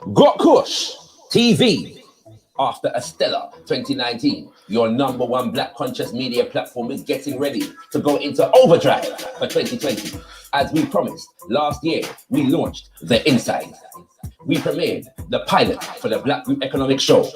gotkushTV. After a stellar 2019, your #1 black conscious media platform is getting ready to go into overdrive for 2020. As we promised, last year we launched The Inside. We premiered the pilot for the Black Group Economic Show.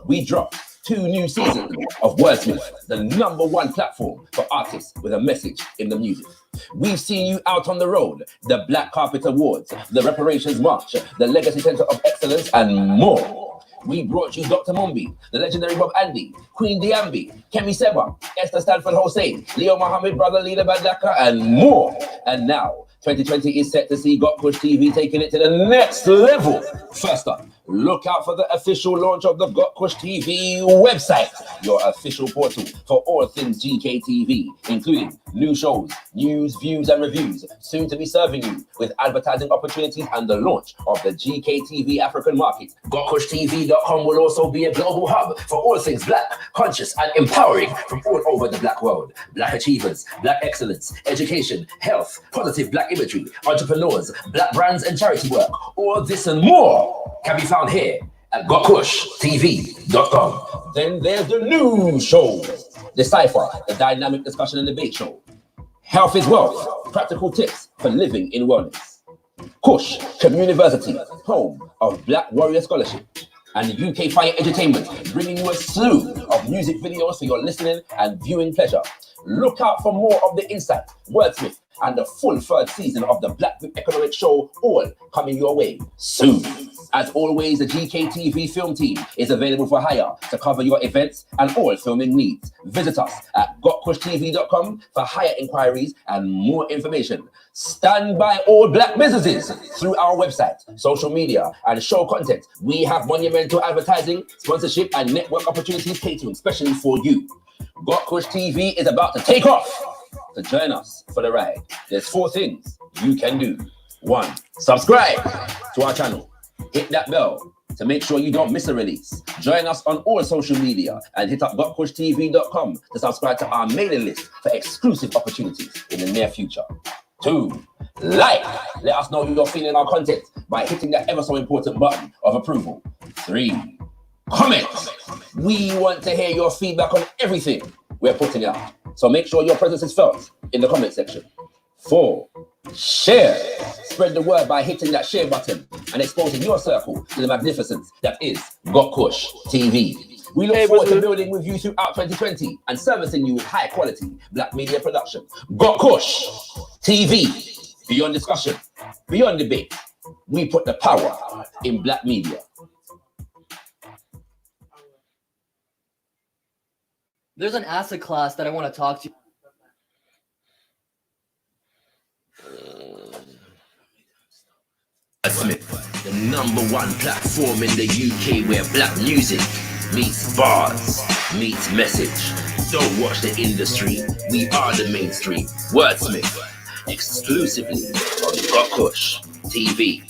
We dropped 2 new seasons of Wordsmith, the #1 platform for artists with a message in the music. We've seen you out on the road, the Black Carpet Awards, the Reparations March, the Legacy Center of Excellence, and more. We brought you Dr. Mumbi, the legendary Bob Andy, Queen Diambi, Kemi Seba, Esther Stanford Hossein, Leo Mohammed, Brother Leader Badaka, and more. And now, 2020 is set to see gotkushTV taking it to the next level. First up, look out for the official launch of the gotkushTV website, your official portal for all things GKTV, including new shows, news, views, and reviews, soon to be serving you with advertising opportunities and the launch of the GKTV African market. gotkushtv.com will also be a global hub for all things black, conscious, and empowering from all over the black world. Black achievers, black excellence, education, health, positive black imagery, entrepreneurs, black brands, and charity work. All this and more can be found here at gotkushtv.com. Then there's the new shows. Decipher, the dynamic discussion and debate show. Health is Wealth, practical tips for living in wellness. Kush Communiversity, home of Black Warrior Scholarship. And UK Fire Entertainment, bringing you a slew of music videos for your listening and viewing pleasure. Look out for more of The Insight, Wordsmith, and the full 3rd season of the Black Group Economic Show, all coming your way soon. As always, the GKTV film team is available for hire to cover your events and all filming needs. Visit us at gotkushtv.com for hire inquiries and more information. Stand by all black businesses through our website, social media, and show content. We have monumental advertising, sponsorship, and network opportunities catering especially for you. gotkushTV is about to take off. To join us for the ride, there's 4 things you can do. 1, subscribe to our channel. Hit that bell to make sure you don't miss a release. Join us on all social media and hit up gotkushtv.com to subscribe to our mailing list for exclusive opportunities in the near future. 2, like. Let us know you're feeling our content by hitting that ever so important button of approval. 3, comment. We want to hear your feedback on everything we're putting out, so make sure your presence is felt in the comment section. 4, share. Spread the word by hitting that share button and exposing your circle to the magnificence that is gotkushTV. We look forward to building with you throughout 2020 and servicing you with high quality black media production. gotkushTV. Beyond discussion, beyond debate, we put the power in black media. There's an asset class that I want to talk to you. Smith, the #1 platform in the UK where black music meets bars, meets message. Don't watch the industry, we are the mainstream. Wordsmith, exclusively on gotkushTV.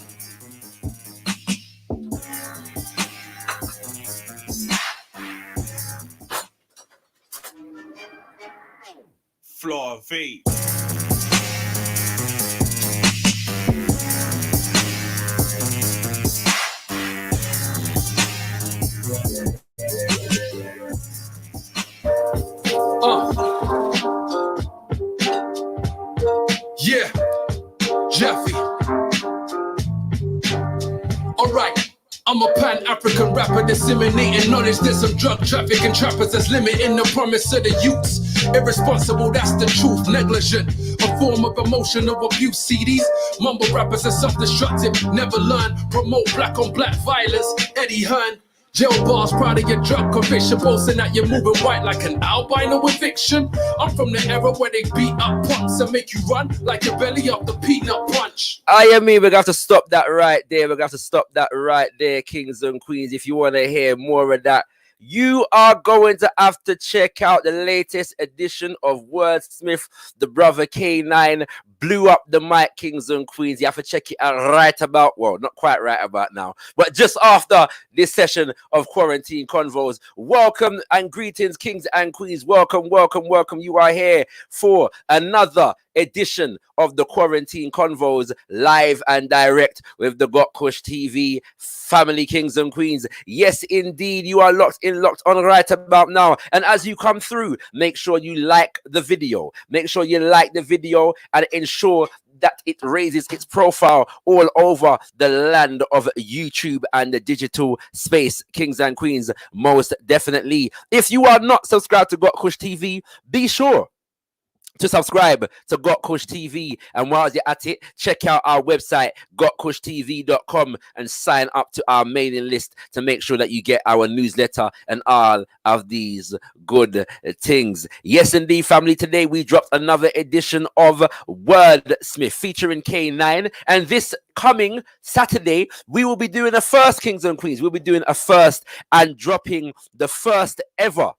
Floor V. Yeah, Jeffy. Alright, I'm a pan-African rapper disseminating knowledge. There's some drug trafficking trappers that's limiting the promise of the youths. Irresponsible, that's the truth. Negligent, a form of emotional abuse. CDs, mumble rappers are self-destructive. Never learn, promote black on black violence. Eddie Hearn, jail bars, proud of your drug conviction, boasting that you're moving white like an albino eviction. I'm from the era where they beat up punks and make you run like your belly up the peanut punch. I mean, we're going to have to stop that right there. We're going to have to stop that right there, kings and queens. If you want to hear more of that, you are going to have to check out the latest edition of Wordsmith. The brother K9 blew up the mic, kings and queens. You have to check it out right about, well, not quite right about now, but just after this session of Quarantine Convos. Welcome and greetings, kings and queens. Welcome, welcome, welcome. You are here for another edition of the Quarantine Convos, live and direct with the gotkushTV family, kings and queens. Yes, indeed, you are locked on right about now. And as you come through, make sure you like the video. Make sure you like the video and ensure that it raises its profile all over the land of YouTube and the digital space, kings and queens, most definitely. If you are not subscribed to gotkushTV, be sure to subscribe to gotkushTV, and while you're at it, check out our website gotkushtv.com and sign up to our mailing list to make sure that you get our newsletter and all of these good things. Yes indeed, family, today we dropped another edition of Wordsmith featuring K9, and this coming Saturday we will be doing a first, kings and queens. We'll be doing a first and dropping the first ever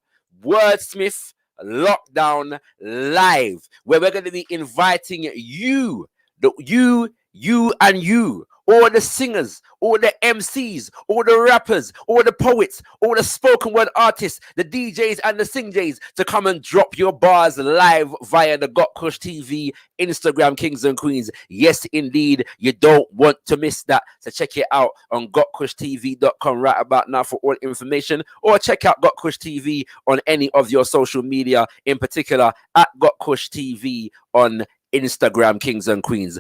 Wordsmith Lockdown Live, where we're going to be inviting you, all the singers, all the MCs, all the rappers, all the poets, all the spoken word artists, the DJs and the singjays to come and drop your bars live via the gotkushTV Instagram, kings and queens. Yes, indeed, you don't want to miss that. So check it out on gotkushtv.com right about now for all information, or check out gotkushTV on any of your social media, in particular at gotkushTV on Instagram, kings and queens.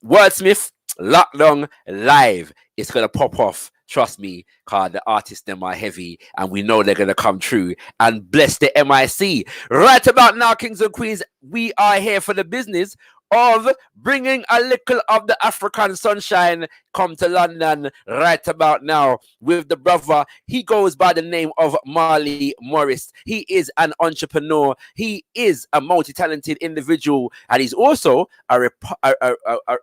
Wordsmith Lockdown Live. It's gonna pop off, trust me, cause the artists them are heavy and we know they're gonna come true and bless the MIC. Right about now, kings and queens, we are here for the business of bringing a little of the African sunshine come to London right about now with the brother. He goes by the name of Marley Morris. He is an entrepreneur. He is a multi-talented individual, and he's also a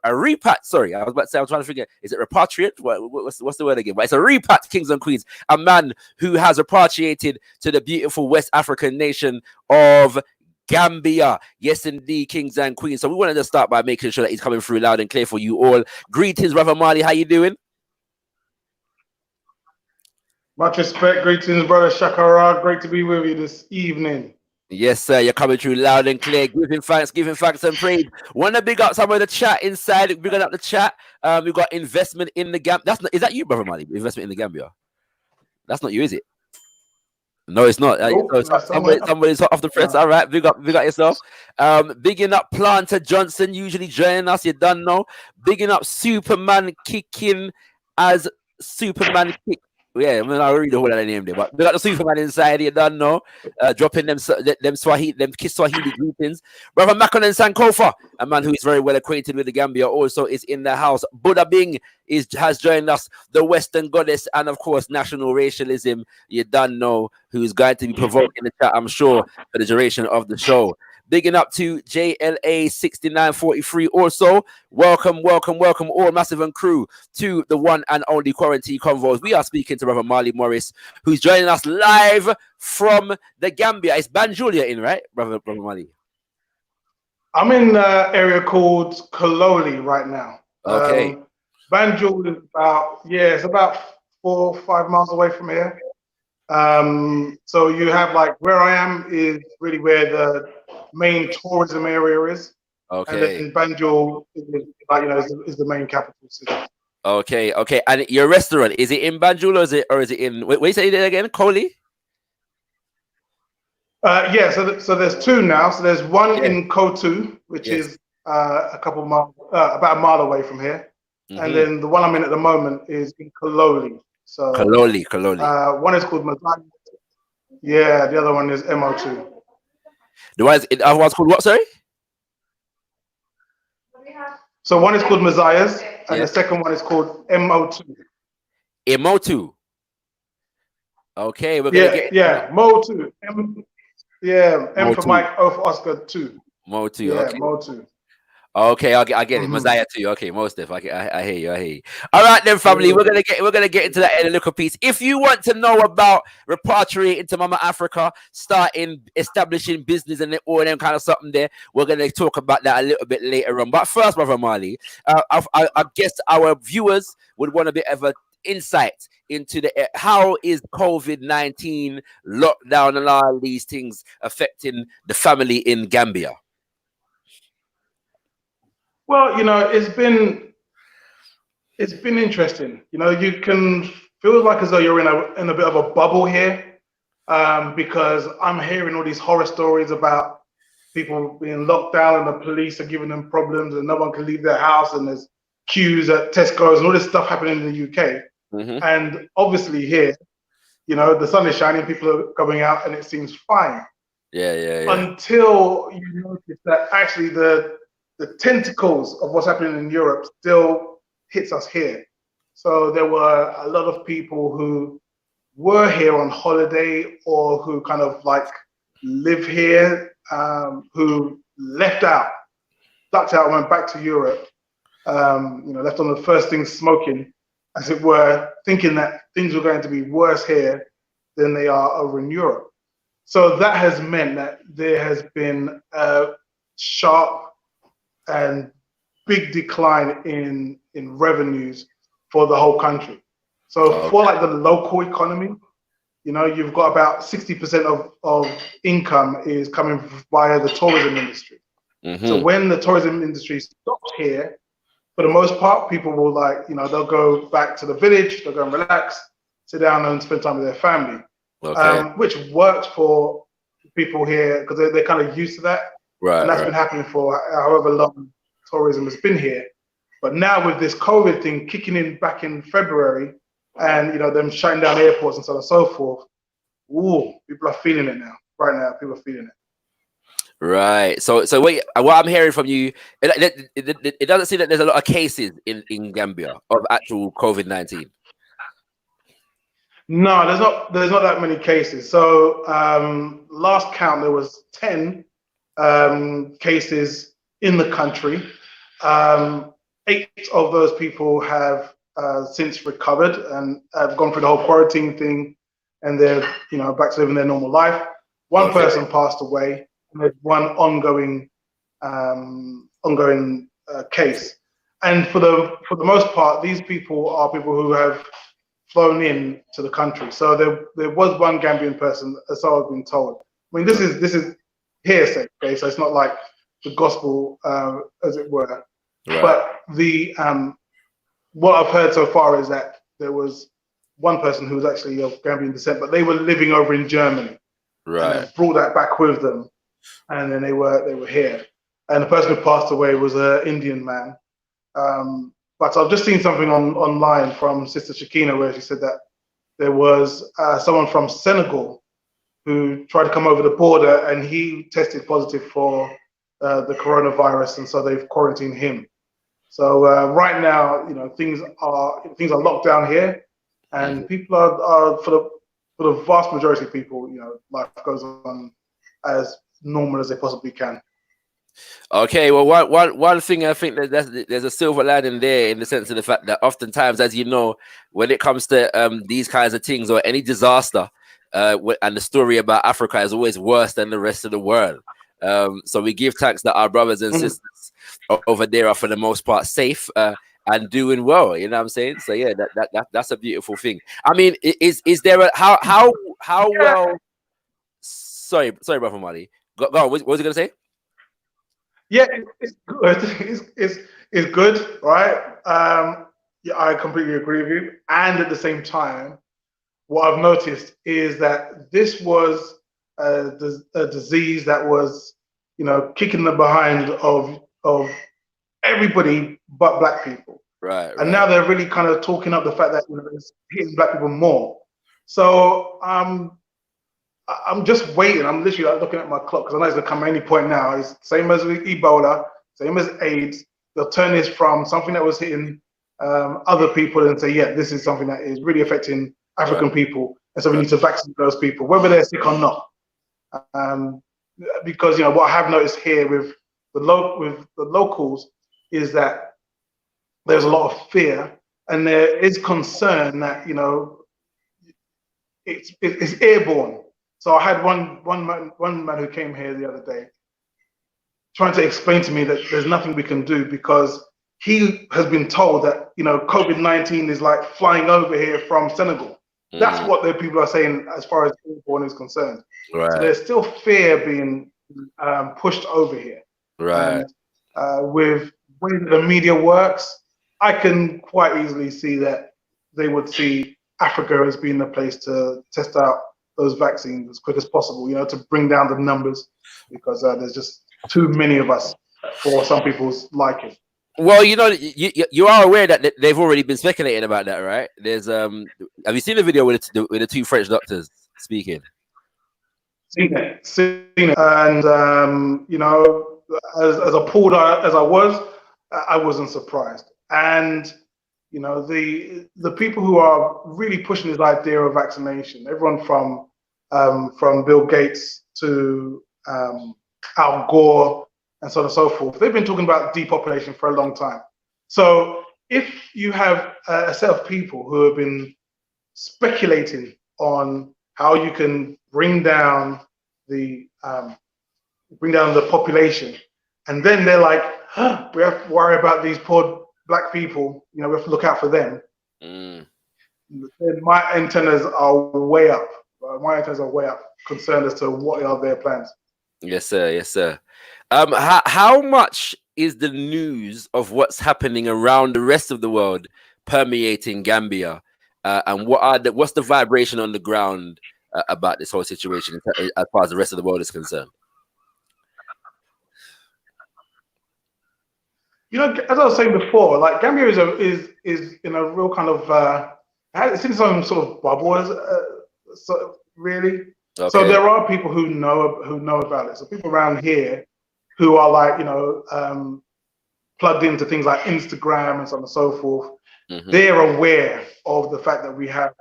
repat. Sorry, I was about to say, I'm trying to figure. Is it repatriant? What's the word again? But it's a repat, kings and queens. A man who has repatriated to the beautiful West African nation of Gambia. Yes, indeed, kings and queens. So we wanted to start by making sure that he's coming through loud and clear for you all. Greetings, brother Marley. How you doing? Much respect. Greetings, brother Shakara. Great to be with you this evening. Yes, sir. You're coming through loud and clear. Giving thanks and praise. Want to big up some of the chat inside. Big up the chat. We've got investment in the Gambia. Is that you, brother Marley? Investment in the Gambia. That's not you, is it? No, it's not. Somebody's hot off the press. All right, big up yourself. Bigging up Planter Johnson, usually joining us. You done know. Bigging up Superman kicking as Superman kick. Yeah, I mean, I'll read the whole of the name there, but we got the Superman inside. You done know. Dropping them Swahili, them Kiss Swahili greetings. Brother Macon and Sankofa, a man who is very well acquainted with the Gambia, also is in the house. Buddha Bing has joined us. The Western Goddess, and of course, national racialism. You done know who's going to be provoking the chat, I'm sure, for the duration of the show. Bigging up to JLA6943 also. Welcome, all massive and crew to the one and only Quarantine Convos. We are speaking to Brother Marley Morris, who's joining us live from the Gambia. It's Banjul you're in, right, Brother Marley? I'm in an area called Kololi right now. Okay. Banjul is it's about 4 or 5 miles away from here. So you have like where I am is really where the main tourism area is. Okay. And then Banjul is the main capital city. Okay. And your restaurant, is it in Banjul or is it in where you say it again? Koli? So there's two now. So there's one in Kotu, which is a couple miles, about a mile away from here. And then the one I'm in at the moment is in Kololi. So Kololi. One is called Mazaya. Yeah, the other one is MO2. The other one's called what, sorry? So one is called Maziah's, and the second one is called MO2. MO2. Okay, we're gonna get MO2. M for for Mike, O for Oscar 2. MO2. Yeah, Okay. MO2. Okay, I get it. Maziah too. Okay, most of I hear you. All right then, family. We're gonna get into that in a little piece. If you want to know about repatriating to Mama Africa, establishing business and all them kind of something there, we're gonna talk about that a little bit later on. But first, Brother Marley, I guess our viewers would want a bit of a insight into how is COVID-19 lockdown and all these things affecting the family in Gambia. Well, it's been interesting. You can feel like as though you're in a bit of a bubble here, because I'm hearing all these horror stories about people being locked down and the police are giving them problems and no one can leave their house and there's queues at Tesco's and all this stuff happening in the UK. Mm-hmm. And obviously here, the sun is shining, people are going out and it seems fine. Yeah. Until you notice that actually the tentacles of what's happening in Europe still hits us here. So there were a lot of people who were here on holiday or who kind of like live here, who ducked out, went back to Europe, left on the first thing smoking, as it were, thinking that things were going to be worse here than they are over in Europe. So that has meant that there has been a sharp and big decline in revenues for the whole country. So for like the local economy, you've got about 60% of income is coming via the tourism industry. Mm-hmm. So when the tourism industry stops here, for the most part, people will they'll go back to the village, they'll go and relax, sit down and spend time with their family. Okay. Which works for people here because they're kind of used to that. Right. And that's been happening for however long tourism has been here. But now with this COVID thing kicking in back in February and, them shutting down airports and so on and so forth, people are feeling it now. Right now, people are feeling it. Right. So wait, what I'm hearing from you, it doesn't seem that there's a lot of cases in Gambia of actual COVID-19. No, there's not that many cases. So last count, there was 10 cases in the country. 8 of those people have since recovered and have gone through the whole quarantine thing, and they're back to living their normal life. One person passed away, and there's one ongoing case. And for the most part, these people are people who have flown in to the country. So there was one Gambian person, as I've been told. I mean, this is hearsay, okay? So it's not like the gospel, as it were. Right. But the what I've heard so far is that there was one person who was actually of Gambian descent, but they were living over in Germany. Right. And they brought that back with them, and then they were here. And the person who passed away was an Indian man. But I've just seen something online from Sister Shakina where she said that there was someone from Senegal who tried to come over the border and he tested positive for the coronavirus, and so they've quarantined him. So right now, things are locked down here, and people are for the vast majority of people, life goes on as normal as they possibly can. Okay, well, one thing I think that there's a silver lining there in the sense of the fact that oftentimes, as you know, when it comes to these kinds of things or any disaster, and the story about Africa is always worse than the rest of the world. So we give thanks that our brothers and sisters over there are for the most part safe and doing well. You know what I'm saying? So yeah, that's a beautiful thing. I mean, is there a how well? Sorry, brother Marty. Go on. What was you gonna say? Yeah, it's good. It's good, right? Yeah, I completely agree with you. And at the same time, what I've noticed is that this was a disease that was, kicking the behind of everybody but Black people. Right. And now they're really kind of talking up the fact that it's hitting Black people more. So I'm just waiting. I'm literally looking at my clock because I know it's going to come at any point now. It's same as with Ebola, same as AIDS. They'll turn this from something that was hitting other people and say, yeah, this is something that is really affecting African people. And so we need to vaccinate those people, whether they're sick or not. Because, what I have noticed here with the locals is that there's a lot of fear and there is concern that, it's airborne. So I had one man who came here the other day trying to explain to me that there's nothing we can do because he has been told that, COVID-19 is like flying over here from Senegal. That's what the people are saying as far as airborne is concerned. Right. So there's still fear being pushed over here. Right. And, with way that the media works, I can quite easily see that they would see Africa as being the place to test out those vaccines as quick as possible, you know, to bring down the numbers, because there's just too many of us for some people's liking. Well, you know, you are aware that they've already been speculating about that, right? There's have you seen the video with the two French doctors speaking? Seen it, and you know, as appalled as I wasn't surprised. And you know, the people who are really pushing this idea of vaccination, everyone from Bill Gates to Al Gore and so on and so forth, they've been talking about depopulation for a long time. So if you have a set of people who have been speculating on how you can bring down the population, and then they're like, huh, we have to worry about these poor black people, you know, we have to look out for them. Then my antennas are way up. My antennas are way up, concerned as to what are their plans. Yes, sir. Yes, sir. How much is the news of what's happening around the rest of the world permeating Gambia, and what's the vibration on the ground about this whole situation as far as the rest of the world is concerned? You know, as I was saying before, like Gambia is in a real kind of it's in its own sort of bubble, really. Okay. So there are people who know about it. So people around here who are like, you know, plugged into things like Instagram and so on and so forth. They're aware of the fact that we have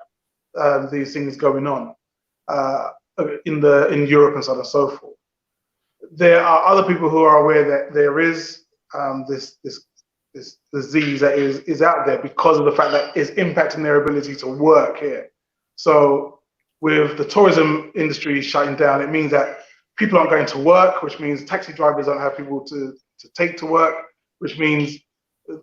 these things going on in Europe and so on and so forth. There are other people who are aware that there is this disease that is out there because of the fact that it's impacting their ability to work here. So with the tourism industry shutting down, it means that people aren't going to work, which means taxi drivers don't have people to take to work, which means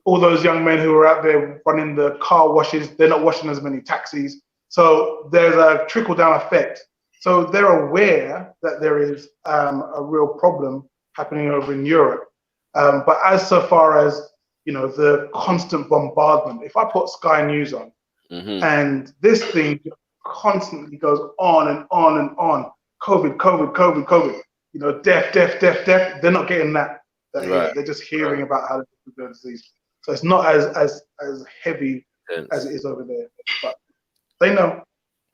all those young men who are out there running the car washes, they're not washing as many taxis. So there's a trickle-down effect. So they're aware that there is a real problem happening over in Europe. But as so far as, you know, the constant bombardment, if I put Sky News on and this thing constantly goes on and on and on, COVID, you know, death, they're not getting that. Right. They're just hearing about how the disease. So it's not as heavy as it is over there, but they know.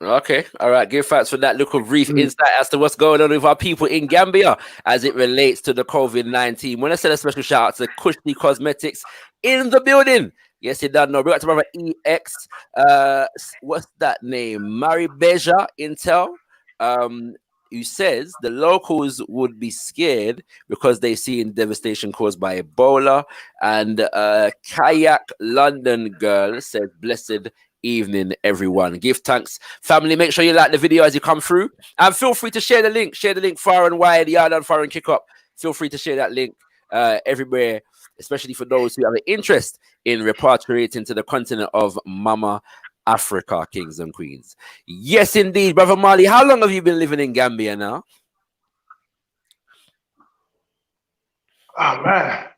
Okay, all right. Give thanks for that little brief insight as to what's going on with our people in Gambia as it relates to the COVID-19. Want to send a special shout out to gotkushTV Cosmetics in the building. Yes, you don't know. We got to remember EX. What's that name? Maribeja Intel. Who says the locals would be scared because they've seen devastation caused by Ebola. And Kayak London Girl said, blessed evening, everyone. Give thanks, family. Make sure you like the video as you come through. And feel free to share the link. Share the link far and wide. Yard and far and kick up. Feel free to share that link everywhere, especially for those who have an interest in repatriating to the continent of Mama Africa, kings and queens. Yes, indeed, Brother Marley. How long have you been living in Gambia now? Oh man,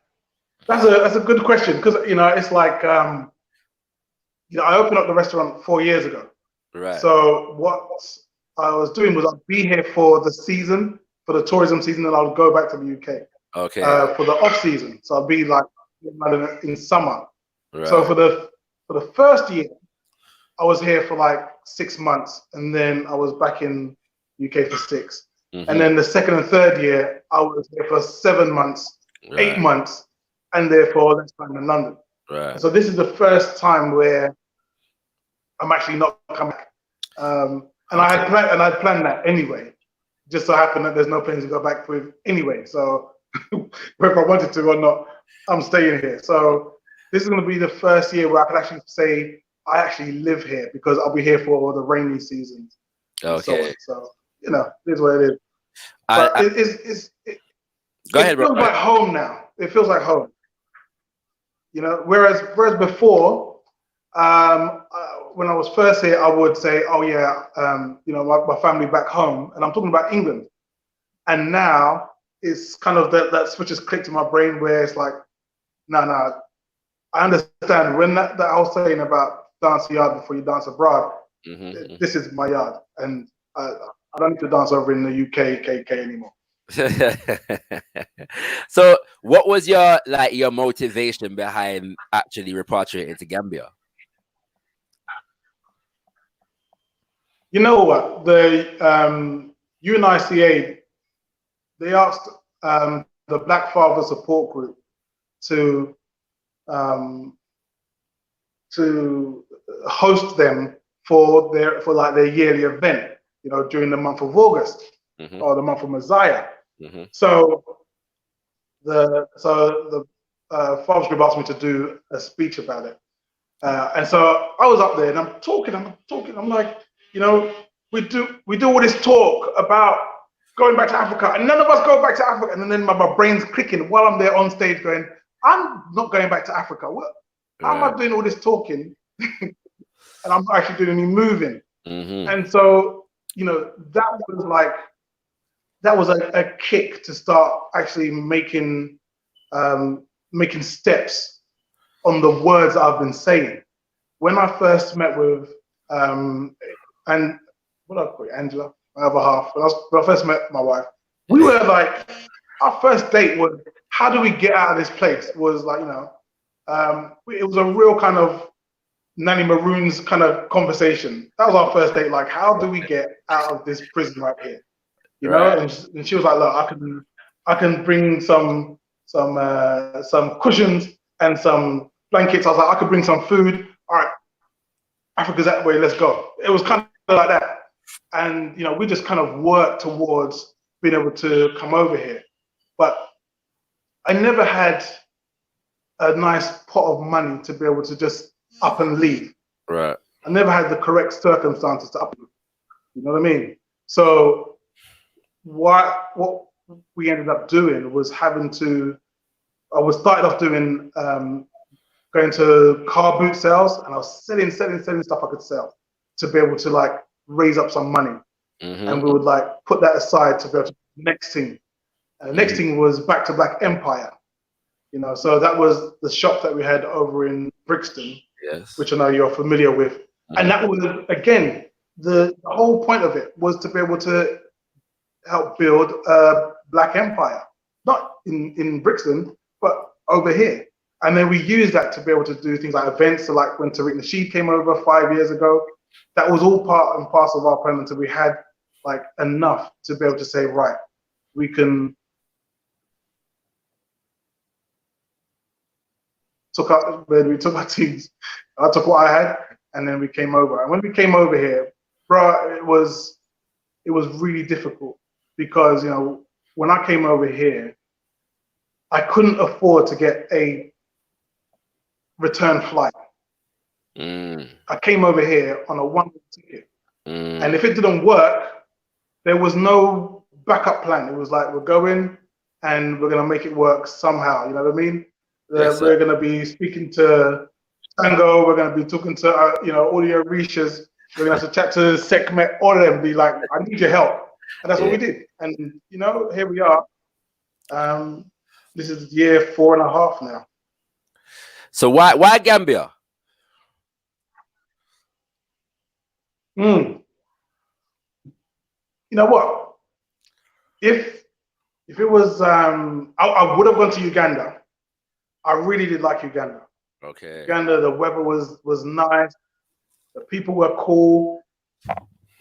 that's a good question, because you know it's like you know, I opened up the restaurant 4 years ago. Right. So what I was doing was I'd be here for the season, for the tourism season, and I would go back to the UK. Okay. For the off season, so I'd be like in summer. Right. So for the first year, I was here for like 6 months, and then I was back in UK for 6. And then the second and third year, I was here for 7 months, 8 months, and therefore that's time in London. Right. So this is the first time where I'm actually not coming back. And I had planned that anyway. Just so happened that there's no plans to go back with anyway. So whether I wanted to or not, I'm staying here. So this is going to be the first year where I can actually say I actually live here, because I'll be here for the rainy seasons. Okay. So you know, it is what it is. But go ahead, it feels like home now. It feels like home. You know, whereas before, when I was first here, I would say, oh yeah, you know, my family back home, and I'm talking about England. And now it's kind of that switch has clicked in my brain where it's like, no. I understand when that I was saying about dance the yard before you dance abroad. This is my yard, and I don't need to dance over in the UK, KK anymore. So, what was your motivation behind actually repatriating to Gambia? You know what? The UNICA, they asked the Black Father Support Group to host them for their yearly event, you know, during the month of August or the month of Messiah. So the Father's Group asked me to do a speech about it, and so I was up there and I'm talking. I'm like, you know, we do all this talk about going back to Africa, and none of us go back to Africa. And then my brain's clicking while I'm there on stage, going, I'm not going back to Africa. How am I doing all this talking, and I'm not actually doing any moving? And so, you know, that was a kick to start actually making steps on the words I've been saying. When I first met with and what I call it, Angela, my other half, when I first met my wife, we were like, our first date was, how do we get out of this place? It was like, you know, it was a real kind of Nanny Maroons kind of conversation. That was our first date. Like, how do we get out of this prison right here? You know, and she was like, look, I can bring some cushions and some blankets. I was like, I could bring some food. All right, Africa's that way. Let's go. It was kind of like that, and you know, we just kind of worked towards being able to come over here. But I never had a nice pot of money to be able to just up and leave. Right. I never had the correct circumstances to up and leave. You know what I mean? So what we ended up doing was started off doing going to car boot sales, and I was selling stuff I could sell to be able to like raise up some money. And we would like put that aside to go to the next thing. And the next thing was Back to Black Empire. You know, so that was the shop that we had over in Brixton, which I know you're familiar with. And that was, again, the whole point of it was to be able to help build a Black Empire, not in Brixton, but over here. And then we used that to be able to do things like events. So like when Tariq Nasheed came over 5 years ago, that was all part and parcel of our plan until we had like enough to be able to say, right, we can we took our teams. I took what I had, and then we came over. And when we came over here, bro, it was really difficult because, you know, when I came over here, I couldn't afford to get a return flight. I came over here on a one-way ticket, and if it didn't work, there was no backup plan. It was like, we're going and we're gonna make it work somehow. You know what I mean? We're going to be speaking to Tango. We're going to be talking to, you know, all the Orishas. We're going to have to chat to Sekhmet, all of them, be like, I need your help. And that's what we did. And, you know, here we are. This is year 4.5 now. So why Gambia? You know what? If it was, I would have gone to Uganda. I really did like Uganda. Okay. Uganda, the weather was nice. The people were cool.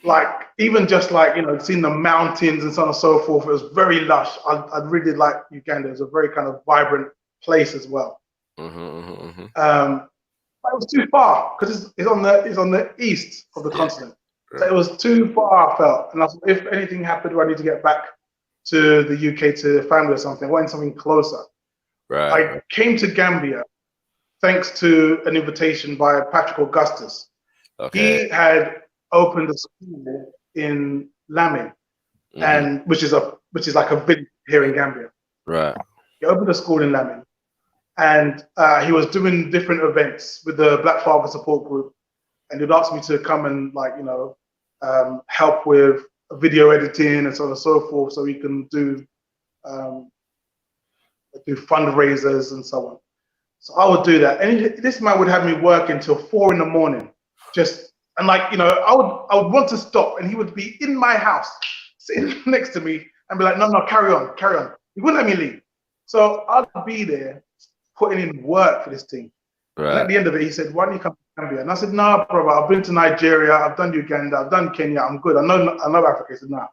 Like, even just like, you know, seeing the mountains and so on and so forth, it was very lush. I really did like Uganda. It was a very kind of vibrant place as well. But it was too far because it's on the east of the continent. So it was too far, I felt. And I thought, if anything happened, do I need to get back to the UK to the family or something? I wanted something closer. Right. I came to Gambia thanks to an invitation by Patrick Augustus. Okay. He had opened a school in Lamin, and which is like a village here in Gambia. Right. He opened a school in Lamin, and he was doing different events with the Black Father Support Group, and he'd asked me to come and, like, you know, help with video editing and so on and so forth, so he can do fundraisers and so on. So I would do that, and this man would have me work until 4 in the morning, and like, you know, I would want to stop, and he would be in my house, sitting next to me, and be like, no, carry on. He wouldn't let me leave. So I'd be there putting in work for this team. Right. And at the end of it, he said, why don't you come to Gambia? And I said, no, brother, I've been to Nigeria, I've done Uganda, I've done Kenya, I'm good. I know Africa. He said, no,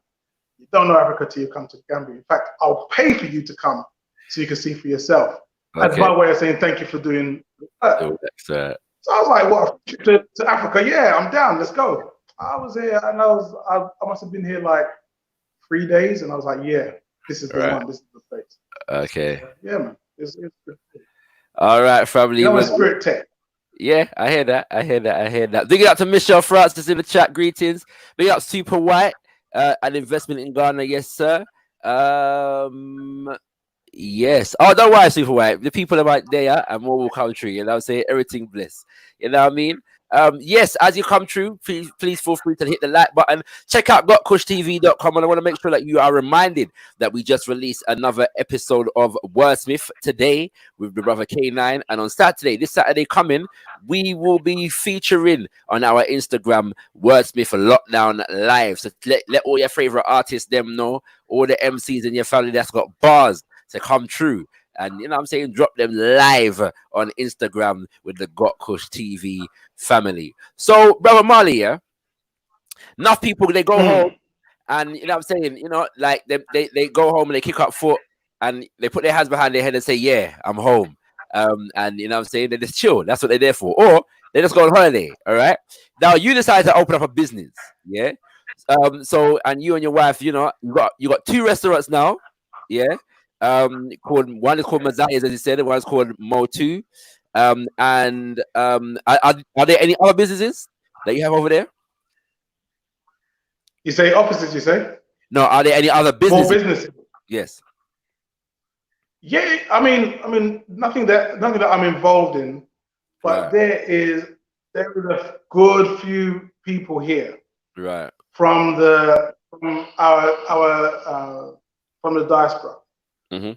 you don't know Africa till you come to Gambia. In fact, I'll pay for you to come so you can see for yourself. Okay. That's my way of saying thank you for doing work. So I was like, what, a trip to Africa? Yeah, I'm down, let's go. I was here, and I must have been here like 3 days, and I was like, yeah, this is the one, this is the place. Okay. So, yeah, man. It's good. All right, family. You know, Spirit Tech. Yeah, I hear that. Big up to Michelle Francis in the chat. Greetings. Big up Super White, an investment in Ghana. Yes, sir. Yes. Oh, don't worry, Super White. The people are right there and more will come true. You know what I'm saying? Everything bliss. You know what I mean? Yes, as you come through, please feel free to hit the like button. Check out gotkushTV.com, and I want to make sure that you are reminded that we just released another episode of Wordsmith today with the brother K9, and on this Saturday coming, we will be featuring on our Instagram Wordsmith Lockdown Live. So let all your favorite artists them know, all the MCs in your family that's got bars to come true. And you know what I'm saying, drop them live on Instagram with the gotkushTV family. So, brother Marley, yeah, enough people, they go home, and you know what I'm saying, you know, like they go home and they kick up foot and they put their hands behind their head and say, yeah, I'm home. And you know what I'm saying, they just chill. That's what they're there for. Or they just go on holiday. All right. Now you decide to open up a business. Yeah. So, and you and your wife, you know, you got 2 restaurants now. Yeah. One is called Mazai's, as you said, and one is called Mo2. And are there any other businesses that you have over there? You say offices, you say? No, are there any other businesses? More businesses? Yes. Yeah, I mean, nothing that I'm involved in, but right. there is a good few people here, right, from the diaspora,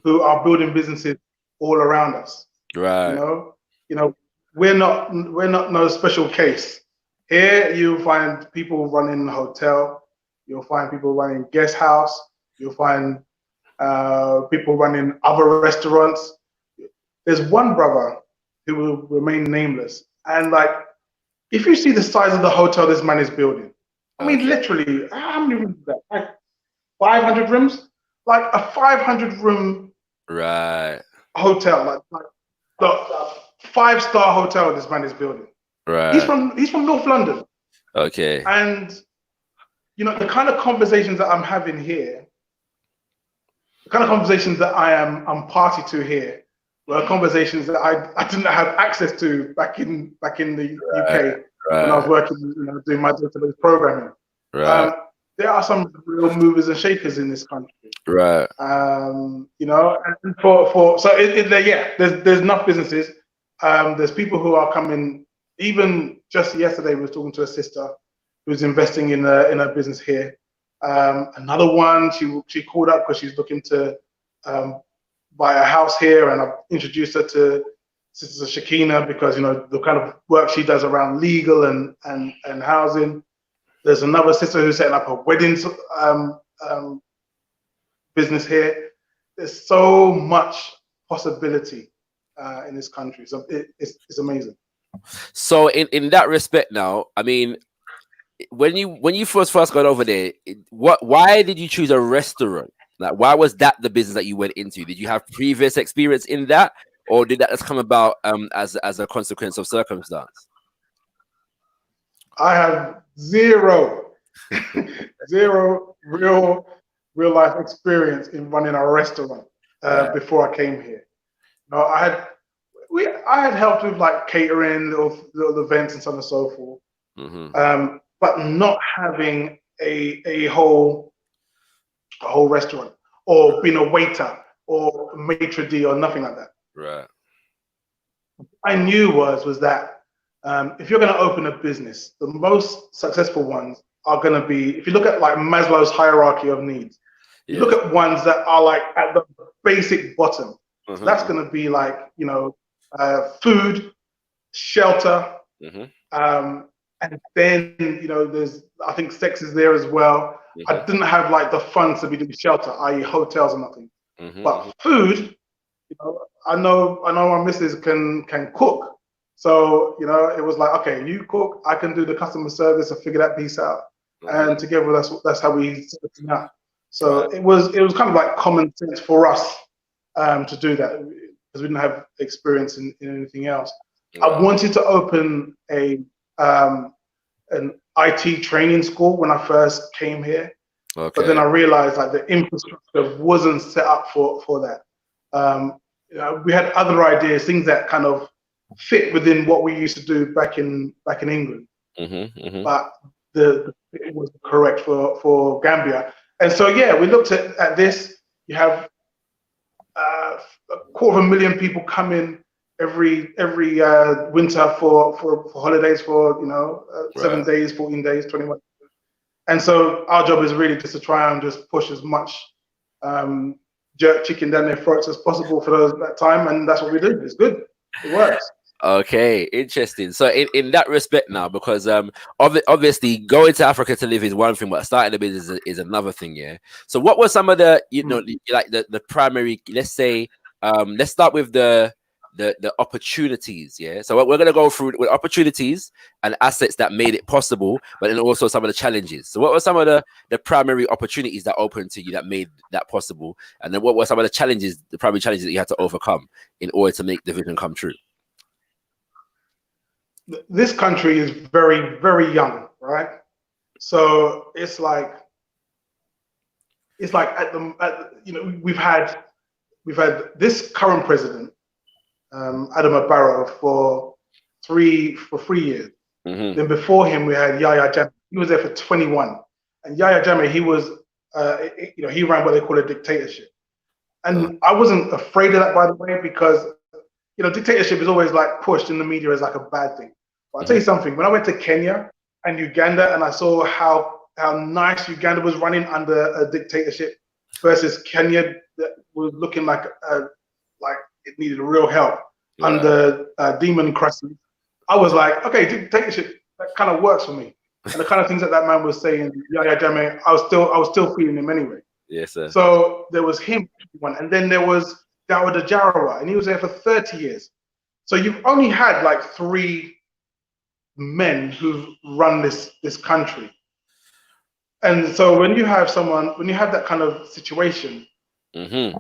who are building businesses all around us. Right. You know, we're not no special case. Here you'll find people running a hotel, you'll find people running guest house, you'll find people running other restaurants. There's one brother who will remain nameless, and like, if you see the size of the hotel this man is building, I mean, literally, how many rooms is that? Like 500 rooms? Like a 500-room hotel, like the 5-star hotel this man is building. Right. He's from North London. Okay. And you know, the kind of conversations that I'm having here, the kind of conversations that I'm party to here, were conversations that I didn't have access to back in the UK when I was working, you know, doing my database programming. Right. There are some real movers and shakers in this country. Right. You know, and there's enough businesses. There's people who are coming. Even just yesterday, we were talking to a sister who's investing in a business here. Another one, she called up because she's looking to buy a house here, and I've introduced her to Sister Shakina because, you know, the kind of work she does around legal and housing. There's another sister who's setting up a weddings business here. There's so much possibility in this country. So it's amazing. So in that respect now, I mean, when you first got over there, why did you choose a restaurant? Like, why was that the business that you went into? Did you have previous experience in that, or did that just come about as a consequence of circumstance? I have zero real life experience in running a restaurant before I came here. No, I had helped with like catering, little events and so on and so forth. But not having a whole restaurant, or being a waiter or maitre d' or nothing like that. Right. I knew was that if you're going to open a business, the most successful ones are going to be, if you look at like Maslow's hierarchy of needs, you look at ones that are like at the basic bottom. So that's going to be like, you know, food, shelter, Mm-hmm. and then there's, I think, sex is there as well. I Mm-hmm. didn't have like the funds to be doing shelter, i.e. hotels and nothing. Mm-hmm. But food, I know my missus can cook. So, it was like, okay, you cook, I can do the customer service and figure that piece out. Mm-hmm. And together that's how we set it up. So Right. it was kind of like common sense for us to do that, because we didn't have experience in anything else. Right. I wanted to open an IT training school when I first came here. Okay. But then I realized like the infrastructure wasn't set up for that. We had other ideas, things that kind of fit within what we used to do back in England. Mm-hmm. Mm-hmm. But the fit was correct for Gambia. And so we looked at this. You have 250,000 people come in every winter for holidays for 7 days, 14 days, 21. And so our job is really just to try and just push as much jerk chicken down their throats as possible for that time, and that's what we do. It's good. It works. Okay, interesting. So in that respect now, because obviously going to Africa to live is one thing, but starting a business is another thing, yeah. So what were some of the like the primary, let's say, let's start with the opportunities, yeah. So we're gonna go through with opportunities and assets that made it possible, but then also some of the challenges. So what were some of the primary opportunities that opened to you that made that possible, and then what were some of the primary challenges that you had to overcome in order to make the vision come true? This country is very, very young, right? So it's like we've had this current president, Adama Barrow, for 3 years. Mm-hmm. Then before him we had Yahya Jammeh. He was there for 21, and Yahya Jammeh, he was he ran what they call a dictatorship, and I wasn't afraid of that, by the way, because dictatorship is always like pushed in the media as like a bad thing. But I'll tell you something, when I went to Kenya and Uganda and I saw how nice Uganda was running under a dictatorship versus Kenya that was looking like it needed real help under demon crusty, I was like, okay, dictatorship, that kind of works for me. And the kind of things that man was saying, Yahya Jammeh, I was still feeling him anyway. Yes, sir. So there was him, and then there was Dawda Jarawa, and he was there for 30 years. So you've only had like 3 men who've run this country. And so when you have that kind of situation, mm-hmm.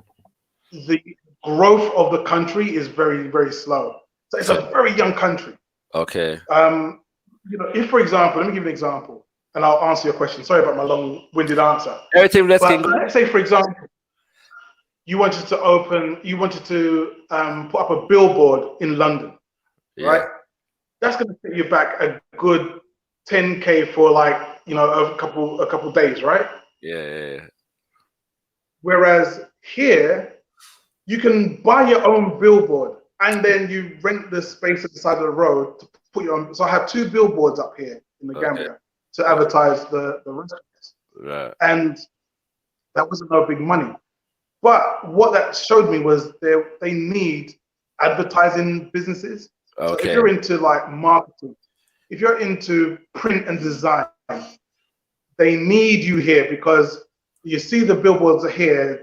the growth of the country is very, very slow. So it's a very young country. Okay. If, for example, let me give you an example, and I'll answer your question. Sorry about my long-winded answer. Let's say, for example, you wanted to put up a billboard in London, right? That's going to set you back a good 10K for like a couple days, right? Yeah. Whereas here, you can buy your own billboard and then you rent the space at the side of the road to put your own. So I have 2 billboards up here in the Gambia to advertise the restaurants, right? And that wasn't no big money. But what that showed me was they need advertising businesses. So if you're into like marketing, if you're into print and design, they need you here, because you see the billboards are here.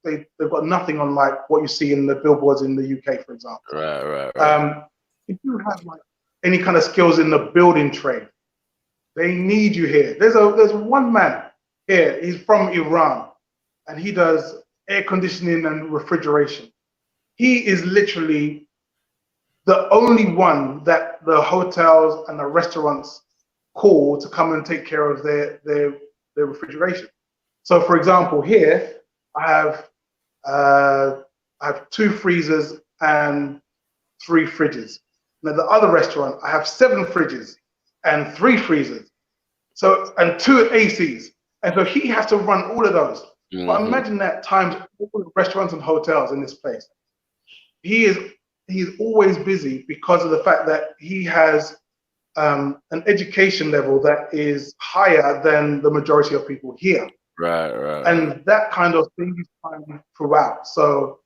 They've got nothing on like what you see in the billboards in the UK, for example. Right. If you have like any kind of skills in the building trade, they need you here. There's one man here. He's from Iran, and he does air conditioning and refrigeration. He is literally the only one that the hotels and the restaurants call to come and take care of their refrigeration. So, for example, here I have 2 freezers and 3 fridges. Now, the other restaurant, I have 7 fridges and 3 freezers, and 2 ACs. And so he has to run all of those. Mm-hmm. But imagine that times all the restaurants and hotels in this place. He's always busy because of the fact that he has an education level that is higher than the majority of people here. Right. And that kind of thing you find throughout. So,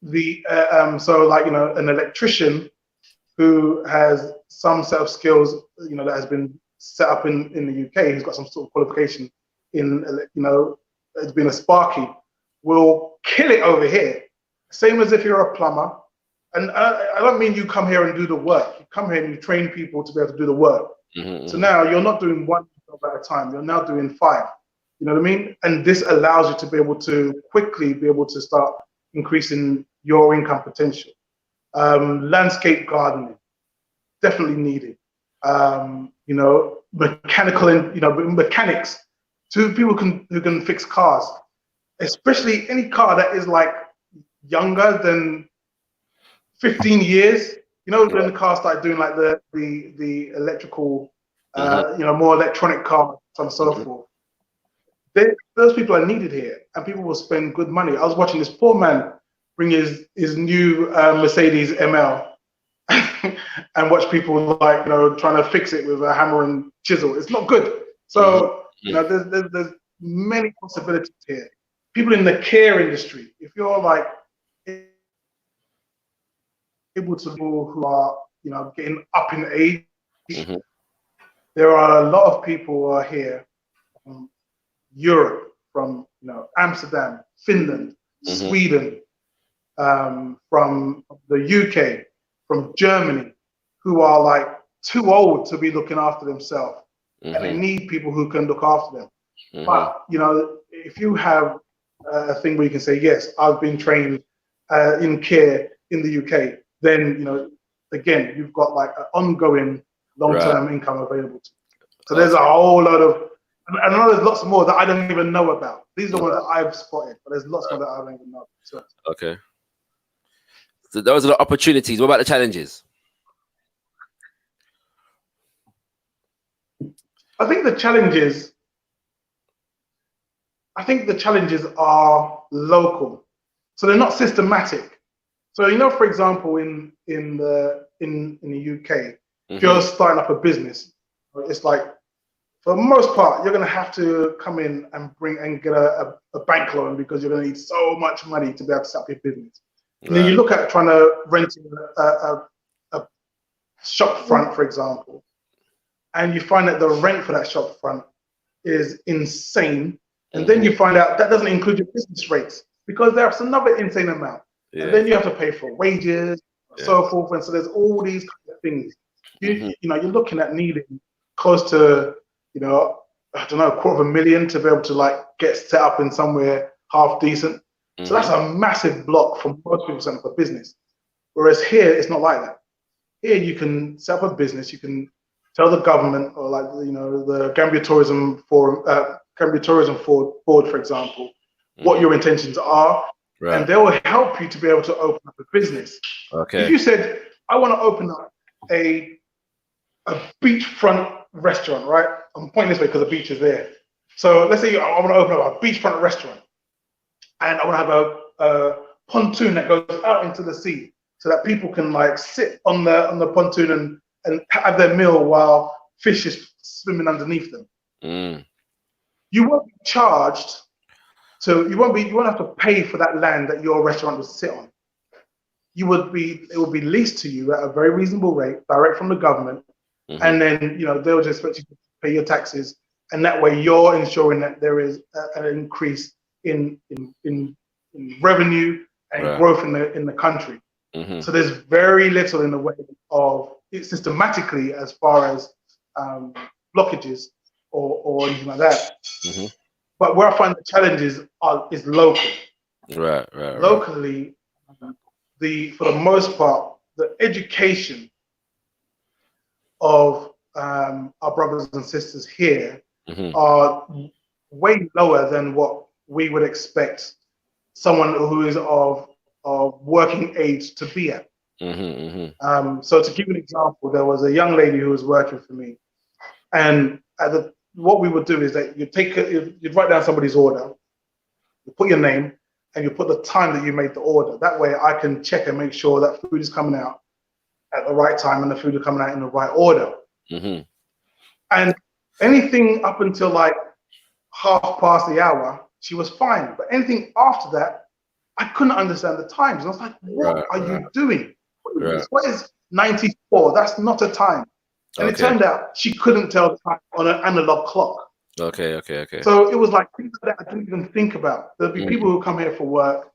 So like, you know, an electrician who has some set of skills, you know, that has been set up in the UK, who's got some sort of qualification in, you know, has been a sparky, will kill it over here. Same as if you're a plumber. And I don't mean you come here and do the work. You come here and you train people to be able to do the work. So now you're not doing one job at a time. You're now doing 5. You know what I mean? And this allows you to be able to quickly be able to start increasing your income potential. Landscape gardening, definitely needed. You know, mechanical and, you know, mechanics, to people who can fix cars, especially any car that is like younger than 15 years. You know, when the car started doing like the electrical, you know, more electronic cars and so forth. Those people are needed here, and people will spend good money. I was watching this poor man bring his new Mercedes ML and watch people, like, you know, trying to fix it with a hammer and chisel. It's not good. So you know, there's many possibilities here. People in the care industry, if you're like able to people who are, you know, getting up in age, there are a lot of people who are here from Europe, from, you know, Amsterdam, Finland, Sweden, from the UK, from Germany, who are like too old to be looking after themselves, and they need people who can look after them. But you know, if you have a thing where you can say, yes, I've been trained in care in the UK, then, you know, again, you've got like an ongoing long-term income available to you. So there's a whole lot of, I know there's lots more that I don't even know about. These are the ones that I've spotted, but there's lots more that I don't even know. So. Okay. So those are the opportunities. What about the challenges? I think the challenges are local, so they're not systematic. So, you know, for example, in the UK, if you're starting up a business, it's like, for the most part, you're going to have to come in and get a bank loan, because you're going to need so much money to be able to set up your business. And then you look at trying to rent a shop front, for example, and you find that the rent for that shop front is insane. And then you find out that doesn't include your business rates, because there's another insane amount. And then you have to pay for wages, and so forth. And so there's all these kinds of things. You know, you're looking at needing close to, you know, I don't know, $250,000 to be able to like get set up in somewhere half decent. So that's a massive block for most people setting up a business. Whereas here, it's not like that. Here, you can set up a business. You can tell the government, or like, you know, the Gambia Tourism Forum, Gambia Tourism Board, for example, what your intentions are, and they will help you to be able to open up a business. If you said, I want to open up a beachfront restaurant, right? I'm pointing this way because the beach is there. So let's say I want to open up a beachfront restaurant, and I want to have a pontoon that goes out into the sea, so that people can like sit on the pontoon and have their meal while fish is swimming underneath them. You won't be charged, so you won't have to pay for that land that your restaurant will sit on. It will be leased to you at a very reasonable rate, direct from the government, and then, you know, they'll just expect you to pay your taxes, and that way you're ensuring that there is an increase in revenue and growth in the country. So there's very little in the way of it systematically as far as blockages or anything like that. But where I find the challenges is local. Locally, for the most part, the education of our brothers and sisters here are way lower than what we would expect someone who is of working age to be at. So to give you an example, there was a young lady who was working for me, and what we would do is that you'd write down somebody's order, you put your name, and you put the time that you made the order. That way I can check and make sure that food is coming out at the right time and the food is coming out in the right order. And anything up until like 1/2 past the hour, she was fine. But anything after that, I couldn't understand the times. And I was like, what are you doing? Right. What is 94? That's not a time. And it turned out she couldn't tell the time on an analog clock. Okay. So it was like things that I didn't even think about. There'd be people who come here for work,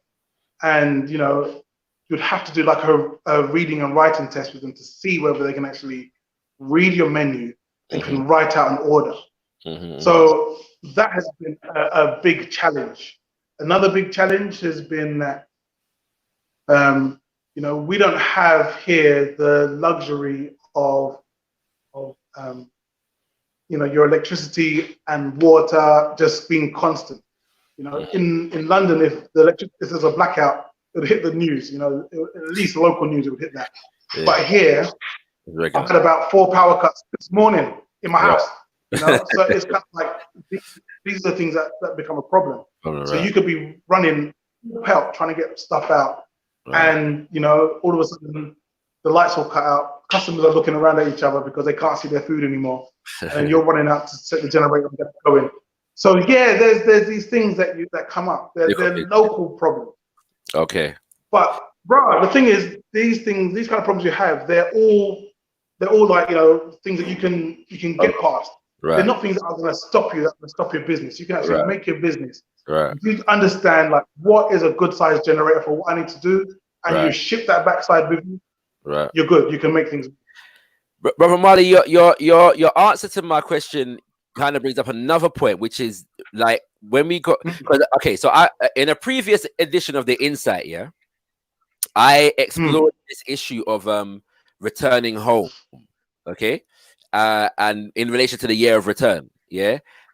and you know, you'd have to do like a reading and writing test with them to see whether they can actually read your menu and can write out an order. So that has been a big challenge. Another big challenge has been that, you know, we don't have here the luxury of you know, your electricity and water just being constant. You know, in London, if there's a blackout, it would hit the news. You know, at least local news, it would hit that. Yeah. But here, I've had about 4 power cuts this morning in my house. You know, so it's kind of like these are the things that become a problem. So you could be running help trying to get stuff out, and you know, all of a sudden the lights will cut out. Customers are looking around at each other because they can't see their food anymore, and you're running out to set the generator and get it going. So yeah, there's these things that come up. They're local problems. Okay. But bro, the thing is, these kind of problems you have, they're all like, you know, things that you can get past. Right. They're not things that are going to stop you, that will stop your business. You can actually make your business. Right. If you understand like what is a good size generator for what I need to do, and you ship that backside with you, you're good. You can make things. Brother Marley, your answer to my question kind of brings up another point, which is like when we got okay. So I in a previous edition of the Insight, I explored this issue of returning home. Okay. And in relation to the year of return,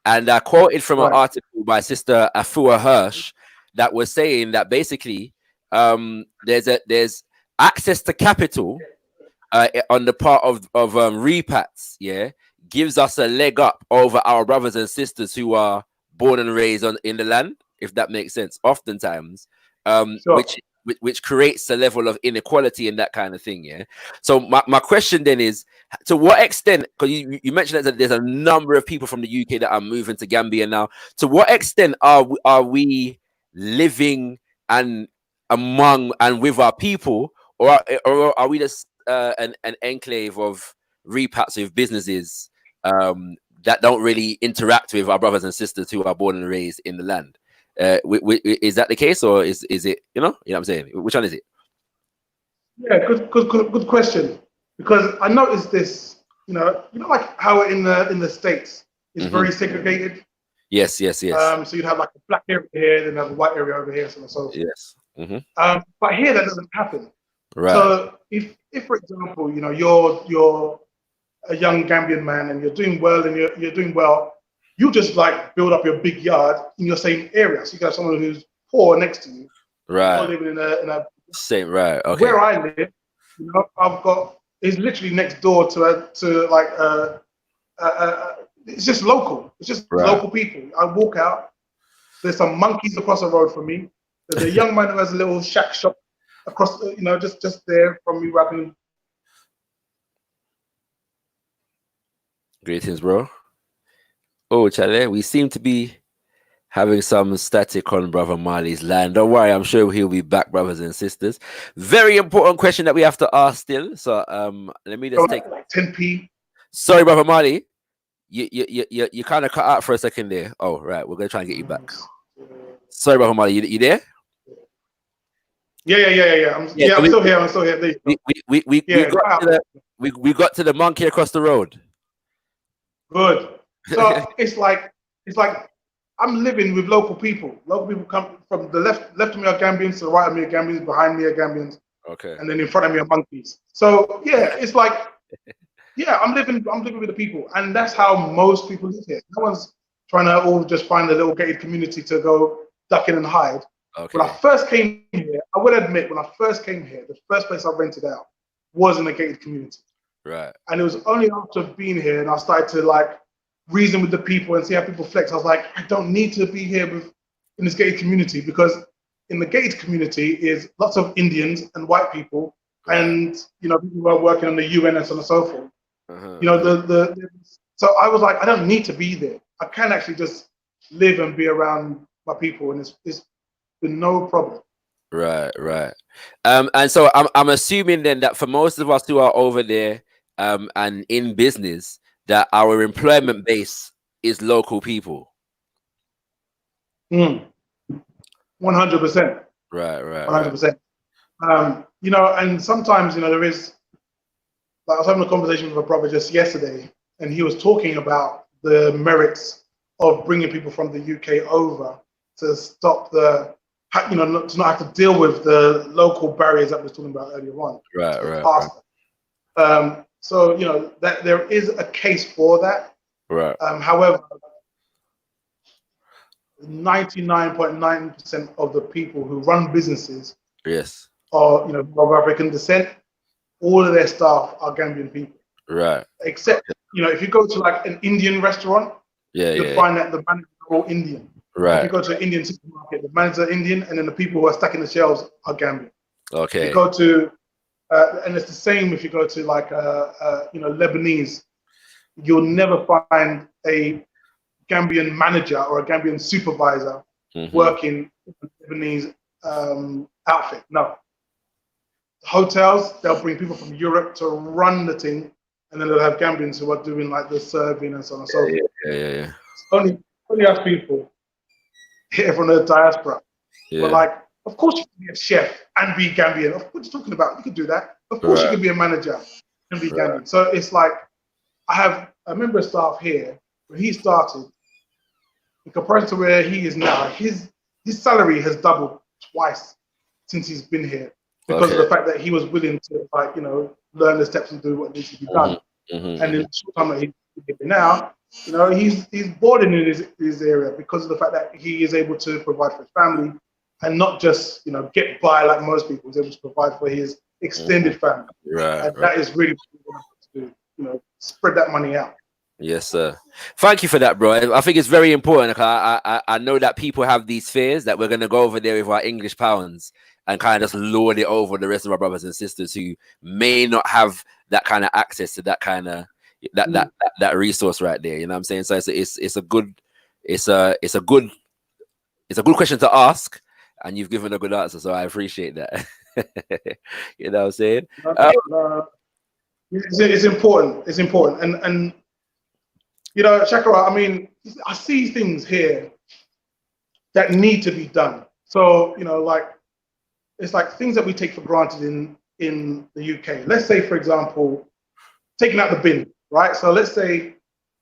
and I quoted from an article by Sister Afua Hirsch that was saying that basically there's access to capital on the part of repats, gives us a leg up over our brothers and sisters who are born and raised in the land, if that makes sense. Oftentimes, which creates a level of inequality and that kind of thing. So my question then is, to what extent, because you mentioned that there's a number of people from the UK that are moving to Gambia now, to what extent are we living and among and with our people, or are we just an enclave of repats with businesses that don't really interact with our brothers and sisters who are born and raised in the land? Is that the case, or is it, you know what I'm saying? Which one is it? Yeah, good question. Because I noticed this, you know, like how in the States it's very segregated. Yes. So you'd have like a black area here, then have a white area over here, so on and so forth. Yes. But here that doesn't happen. Right. So if for example, you know, you're a young Gambian man and you're doing well and you're doing well, you just like build up your big yard in your same area. So you can have someone who's poor next to you. Right. Living in a same, right. Okay. Where I live, you know, it's literally next door to it's just local. It's just local people. I walk out, there's some monkeys across the road from me. There's a young man who has a little shack shop across, you know, just there from me where I can. Greetings, bro. Oh, Chale, we seem to be having some static on Brother Marley's line. Don't worry, I'm sure he'll be back, brothers and sisters. Very important question that we have to ask still. So let me just take 10p. Sorry, Brother Marley. You kind of cut out for a second there. Oh, right. We're gonna try and get you back. Sorry, Brother Marley. You there? Yeah. I'm still here. We got to the monkey across the road. Good. So it's like I'm living with local people. Local people come from the left of me are Gambians, to the right of me are Gambians, behind me are Gambians. Okay. And then in front of me are monkeys. So yeah, it's like, I'm living with the people, and that's how most people live here. No one's trying to all just find a little gated community to go duck in and hide. Okay. When I first came here, I would admit, when I first came here, the first place I rented out was in a gated community. Right. And it was only after being here and I started to like reason with the people and see how people flex. I was like, I don't need to be here in this gated community, because in the gated community is lots of Indians and white people, and you know, people who are working on the UN and so on and so forth. You know, so I was like, I don't need to be there. I can actually just live and be around my people, and it's been no problem. Right, right. And so I'm assuming then that for most of us who are over there and in business, that our employment base is local people. 100%. Right, right, right. 100%. You know, and sometimes, you know, there is, like I was having a conversation with a brother just yesterday, and he was talking about the merits of bringing people from the UK over to stop the, you know, to not have to deal with the local barriers that we were talking about earlier on. Right, right. So, you know, that there is a case for that. Right. However, 99.9% of the people who run businesses, yes, are, you know, of African descent. All of their staff are Gambian people. Right. Except, you know, if you go to like an Indian restaurant, you'll find that the managers are all Indian. Right. If you go to an Indian supermarket, the managers are Indian, and then the people who are stacking the shelves are Gambian. Okay. If you go to, and it's the same if you go to like, you know, Lebanese, you'll never find a Gambian manager or a Gambian supervisor working in a Lebanese outfit. No. Hotels, they'll bring people from Europe to run the thing, and then they'll have Gambians who are doing like the serving and so on and so forth. Yeah. Only us people here from the diaspora. But like, of course you can be a chef and be Gambian. Of course you're talking about, you could do that. Of course you could be a manager and be Gambian. So it's like, I have a member of staff here, when he started, in comparison to where he is now, his salary has doubled twice since he's been here, because of the fact that he was willing to, like, you know, learn the steps and do what needs to be done. And in the short time that he's here now, you know, he's boarding in his area because of the fact that he is able to provide for his family and not just, you know, get by like most people. He's able to provide for his extended family. And that is really what we want to do, you know, spread that money out. Yes, sir. Thank you for that, bro. I think it's very important. I know that people have these fears that we're going to go over there with our English pounds and kind of just lord it over the rest of our brothers and sisters who may not have that kind of access to that kind of that resource right there. You know what I'm saying? So it's a good question to ask, and you've given a good answer. So I appreciate that. You know what I'm saying? It's important. It's important. And you know, Shakara, I mean, I see things here that need to be done. So, you know, like, it's like things that we take for granted in the UK. Let's say, for example, taking out the bin, right? So let's say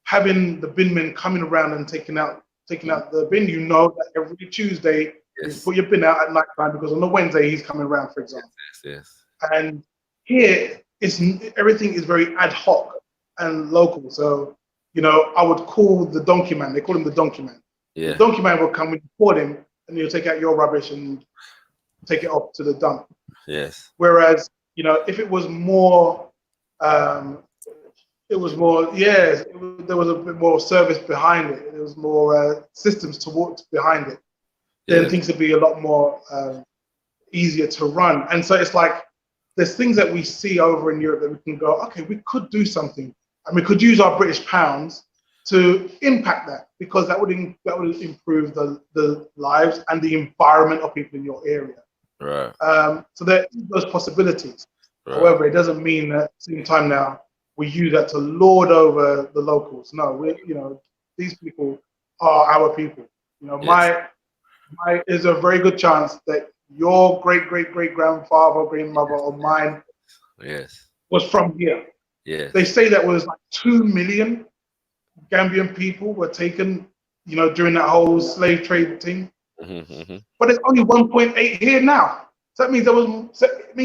having the bin men coming around and taking out the bin. You know that every Tuesday you put your bin out at night time, because on the Wednesday he's coming around, for example. Yes. And here everything is very ad hoc and local. So, you know, I would call the donkey man. They call him the donkey man. The donkey man will come when you call him, and he'll take out your rubbish and take it off to the dump. Whereas, you know, if it was more, there was a bit more service behind it. There was more systems towards behind it. Then things would be a lot more easier to run. And so it's like, there's things that we see over in Europe that we can go, okay, we could do something. And we could use our British pounds to impact that, because that would improve the lives and the environment of people in your area. So there are those possibilities. However, it doesn't mean that at the same time now we use that to lord over the locals. No, you know, these people are our people. You know, there's a very good chance that your great grandfather, grandmother, or mine was from here. They say that was like 2 million Gambian people were taken, you know, during that whole slave trade thing. But there's only 1.8 here now. So that means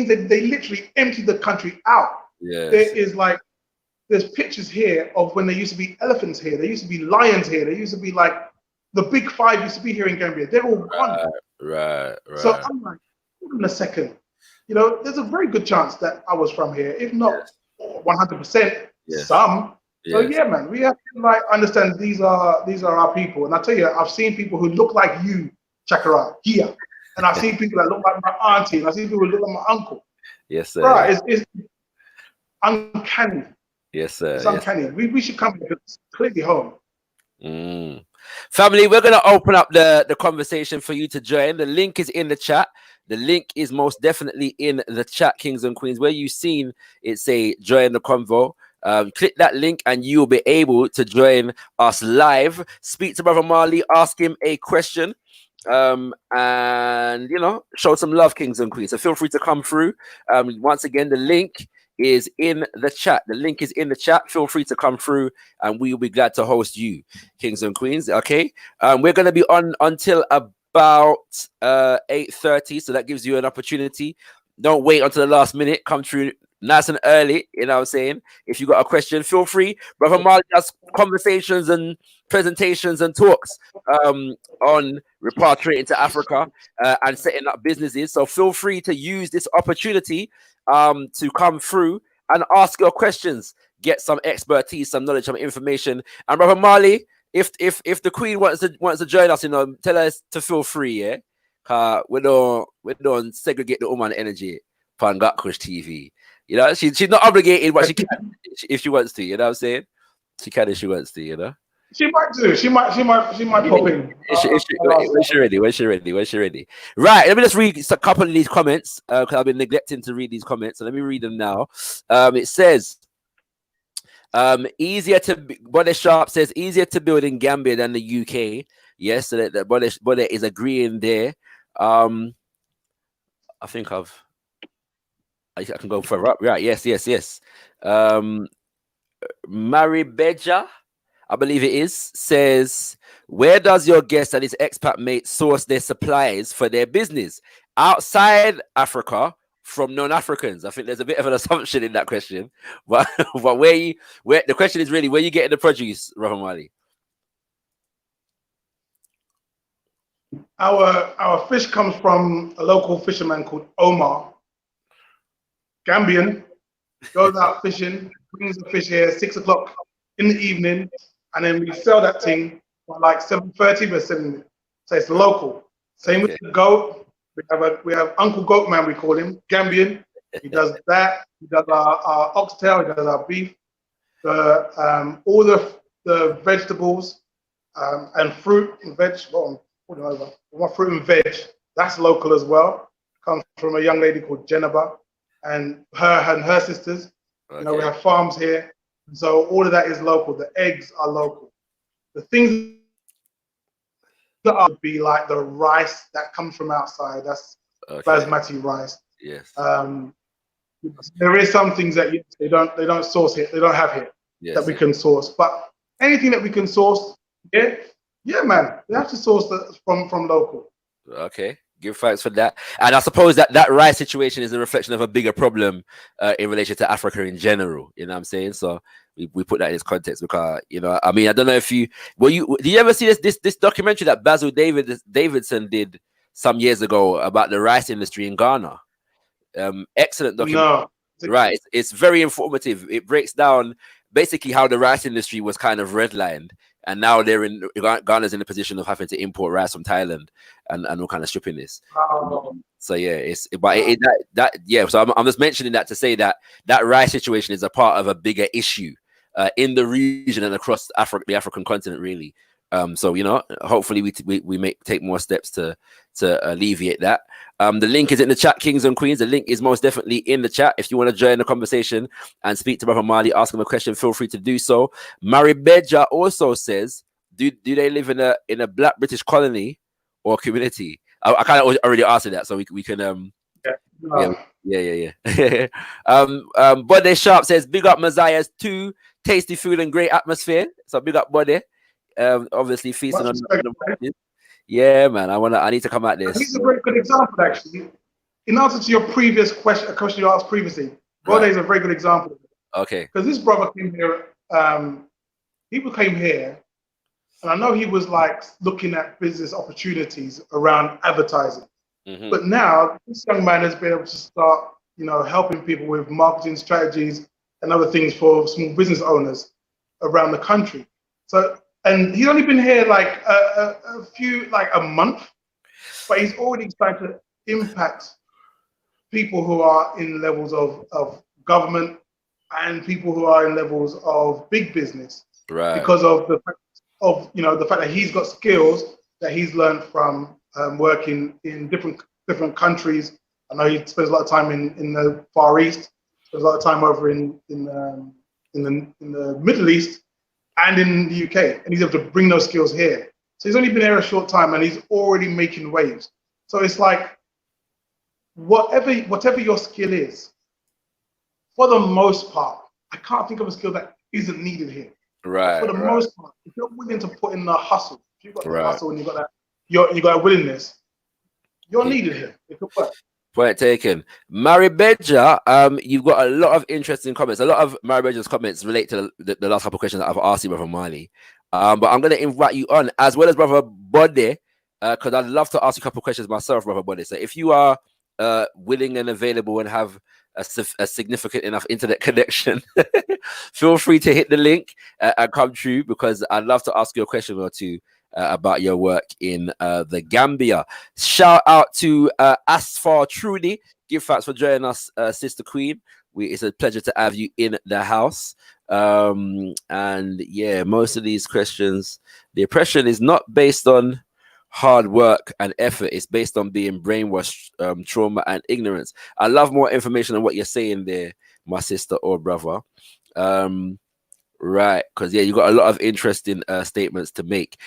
that they literally emptied the country out. There is like, there's pictures here of when there used to be elephants here. There used to be lions here. There used to be like, the big five used to be here in Gambia. They're all gone. So I'm like, hold on a second. You know, there's a very good chance that I was from here, if not 100%, some. So yeah, man, we have to like understand these are our people. And I tell you, I've seen people who look like you, Chakara, here, and I've seen people that look like my auntie, and I've seen people who look like my uncle. Yes, sir. Right, it's uncanny. Yes, sir. It's uncanny. We should come here because it's clearly home. Family, we're going to open up the conversation for you to join. The link is in the chat. The link is most definitely in the chat, kings and queens. Where you've seen it say join the convo, click that link and you'll be able to join us live. Speak to Brother Marley, ask him a question, and, you know, show some love, kings and queens. So feel free to come through. Once again, the link is in the chat. The link is in the chat. Feel free to come through and we will be glad to host you, kings and queens. Okay. We're going to be on until about 8:30, so that gives you an opportunity. Don't wait until the last minute. Come through nice and early, you know what I'm saying? If you got a question, feel free. Brother Marley does conversations and presentations and talks on repatriating to Africa and setting up businesses. So feel free to use this opportunity to come through and ask your questions, get some expertise, some knowledge, some information. And Brother Marley, if the Queen wants to join us, you know, tell us to feel free, yeah. We don't segregate the woman energy on gotkushTV. You know, she's not obligated, but she can if she wants to. You know what I'm saying? She can if she wants to. You know. She might do. She might pop in. When she ready. Right. Let me just read a couple of these comments because I've been neglecting to read these comments. So let me read them now. It says, Bode Sharp says easier to build in Gambia than the UK. Yes, so that Bode is agreeing there. I think I can go further up. Right. Yes. Maribeja, I believe it is, says, where does your guest and his expat mate source their supplies for their business? Outside Africa from non-Africans? I think there's a bit of an assumption in that question. But where the question is really, where you getting the produce, Rahman Mali? Our fish comes from a local fisherman called Omar. Gambian, goes out fishing, brings the fish here 6 o'clock in the evening, and then we sell that thing by like 7:30. We're selling it, so it's local. Same with the goat. We have Uncle Goat Man, we call him, Gambian. He does that. He does our oxtail. He does our beef. All the vegetables and fruit and veg. Fruit and veg. That's local as well. Comes from a young lady called Jennifer. And her sisters, you know, we have farms here, so all of that is local. The eggs are local. The things that would be like the rice that comes from outside. That's basmati rice. Yes. There is some things that they don't source here. They don't have here that we can source. But anything that we can source, yeah, man, we have to source that from local. Okay. Give thanks for that. And I suppose that rice situation is a reflection of a bigger problem in relation to Africa in general. You know what I'm saying? So we put that in its context because, you know, I mean, I don't know if did you ever see this documentary that Basil Davidson did some years ago about the rice industry in Ghana? Excellent documentary. No. Right. It's very informative. It breaks down basically how the rice industry was kind of redlined. And now Ghana's in a position of having to import rice from Thailand and all kind of stripping this. So yeah, So I'm just mentioning that to say that rice situation is a part of a bigger issue in the region and across the African continent, really. So you know, hopefully we take more steps to alleviate that. The link is in the chat, kings and queens. The link is most definitely in the chat. If you want to join the conversation and speak to Brother Marley, ask him a question, feel free to do so. Maribeja also says, do they live in a Black British colony or community? I kind of already answered that, so we can yeah. Bode Sharp says, big up Messiah's 2, tasty food and great atmosphere. So big up Bode. Obviously feasting on the yeah, man. I need to come at this. He's a very good example, actually. In answer to your previous question, a question you asked previously, Bode is a very good example. Okay. Because this brother came here, he came here, and I know he was like looking at business opportunities around advertising. Mm-hmm. But now this young man has been able to start, you know, helping people with marketing strategies and other things for small business owners around the country. So. And he's only been here like a month, but he's already starting to impact people who are in levels of government and people who are in levels of big business. Right. Because of the fact of the fact that he's got skills that he's learned from working in different countries. I know he spends a lot of time in the Far East, spends a lot of time over in the Middle East and in the UK, and he's able to bring those skills here. So he's only been here a short time, and he's already making waves. So it's like whatever your skill is, for the most part, I can't think of a skill that isn't needed here. Right. For the most part, if you're willing to put in the hustle, if you've got the hustle and you got that willingness, you're needed here. It could work. Point taken. Maribeja, you've got a lot of interesting comments. A lot of Maribeja's comments relate to the last couple of questions that I've asked you, Brother Marley. But I'm going to invite you on, as well as Brother Bode, because I'd love to ask you a couple of questions myself, Brother Bode. So if you are willing and available and have a significant enough internet connection, feel free to hit the link and come through, because I'd love to ask you a question or two about your work in the Gambia. Shout out to Asfar Trudy. Give thanks for joining us, Sister Queen. It's a pleasure to have you in the house. And yeah, most of these questions, the oppression is not based on hard work and effort. It's based on being brainwashed, trauma and ignorance. I love more information on what you're saying there, my sister or brother. Right, because yeah, you got a lot of interesting statements to make.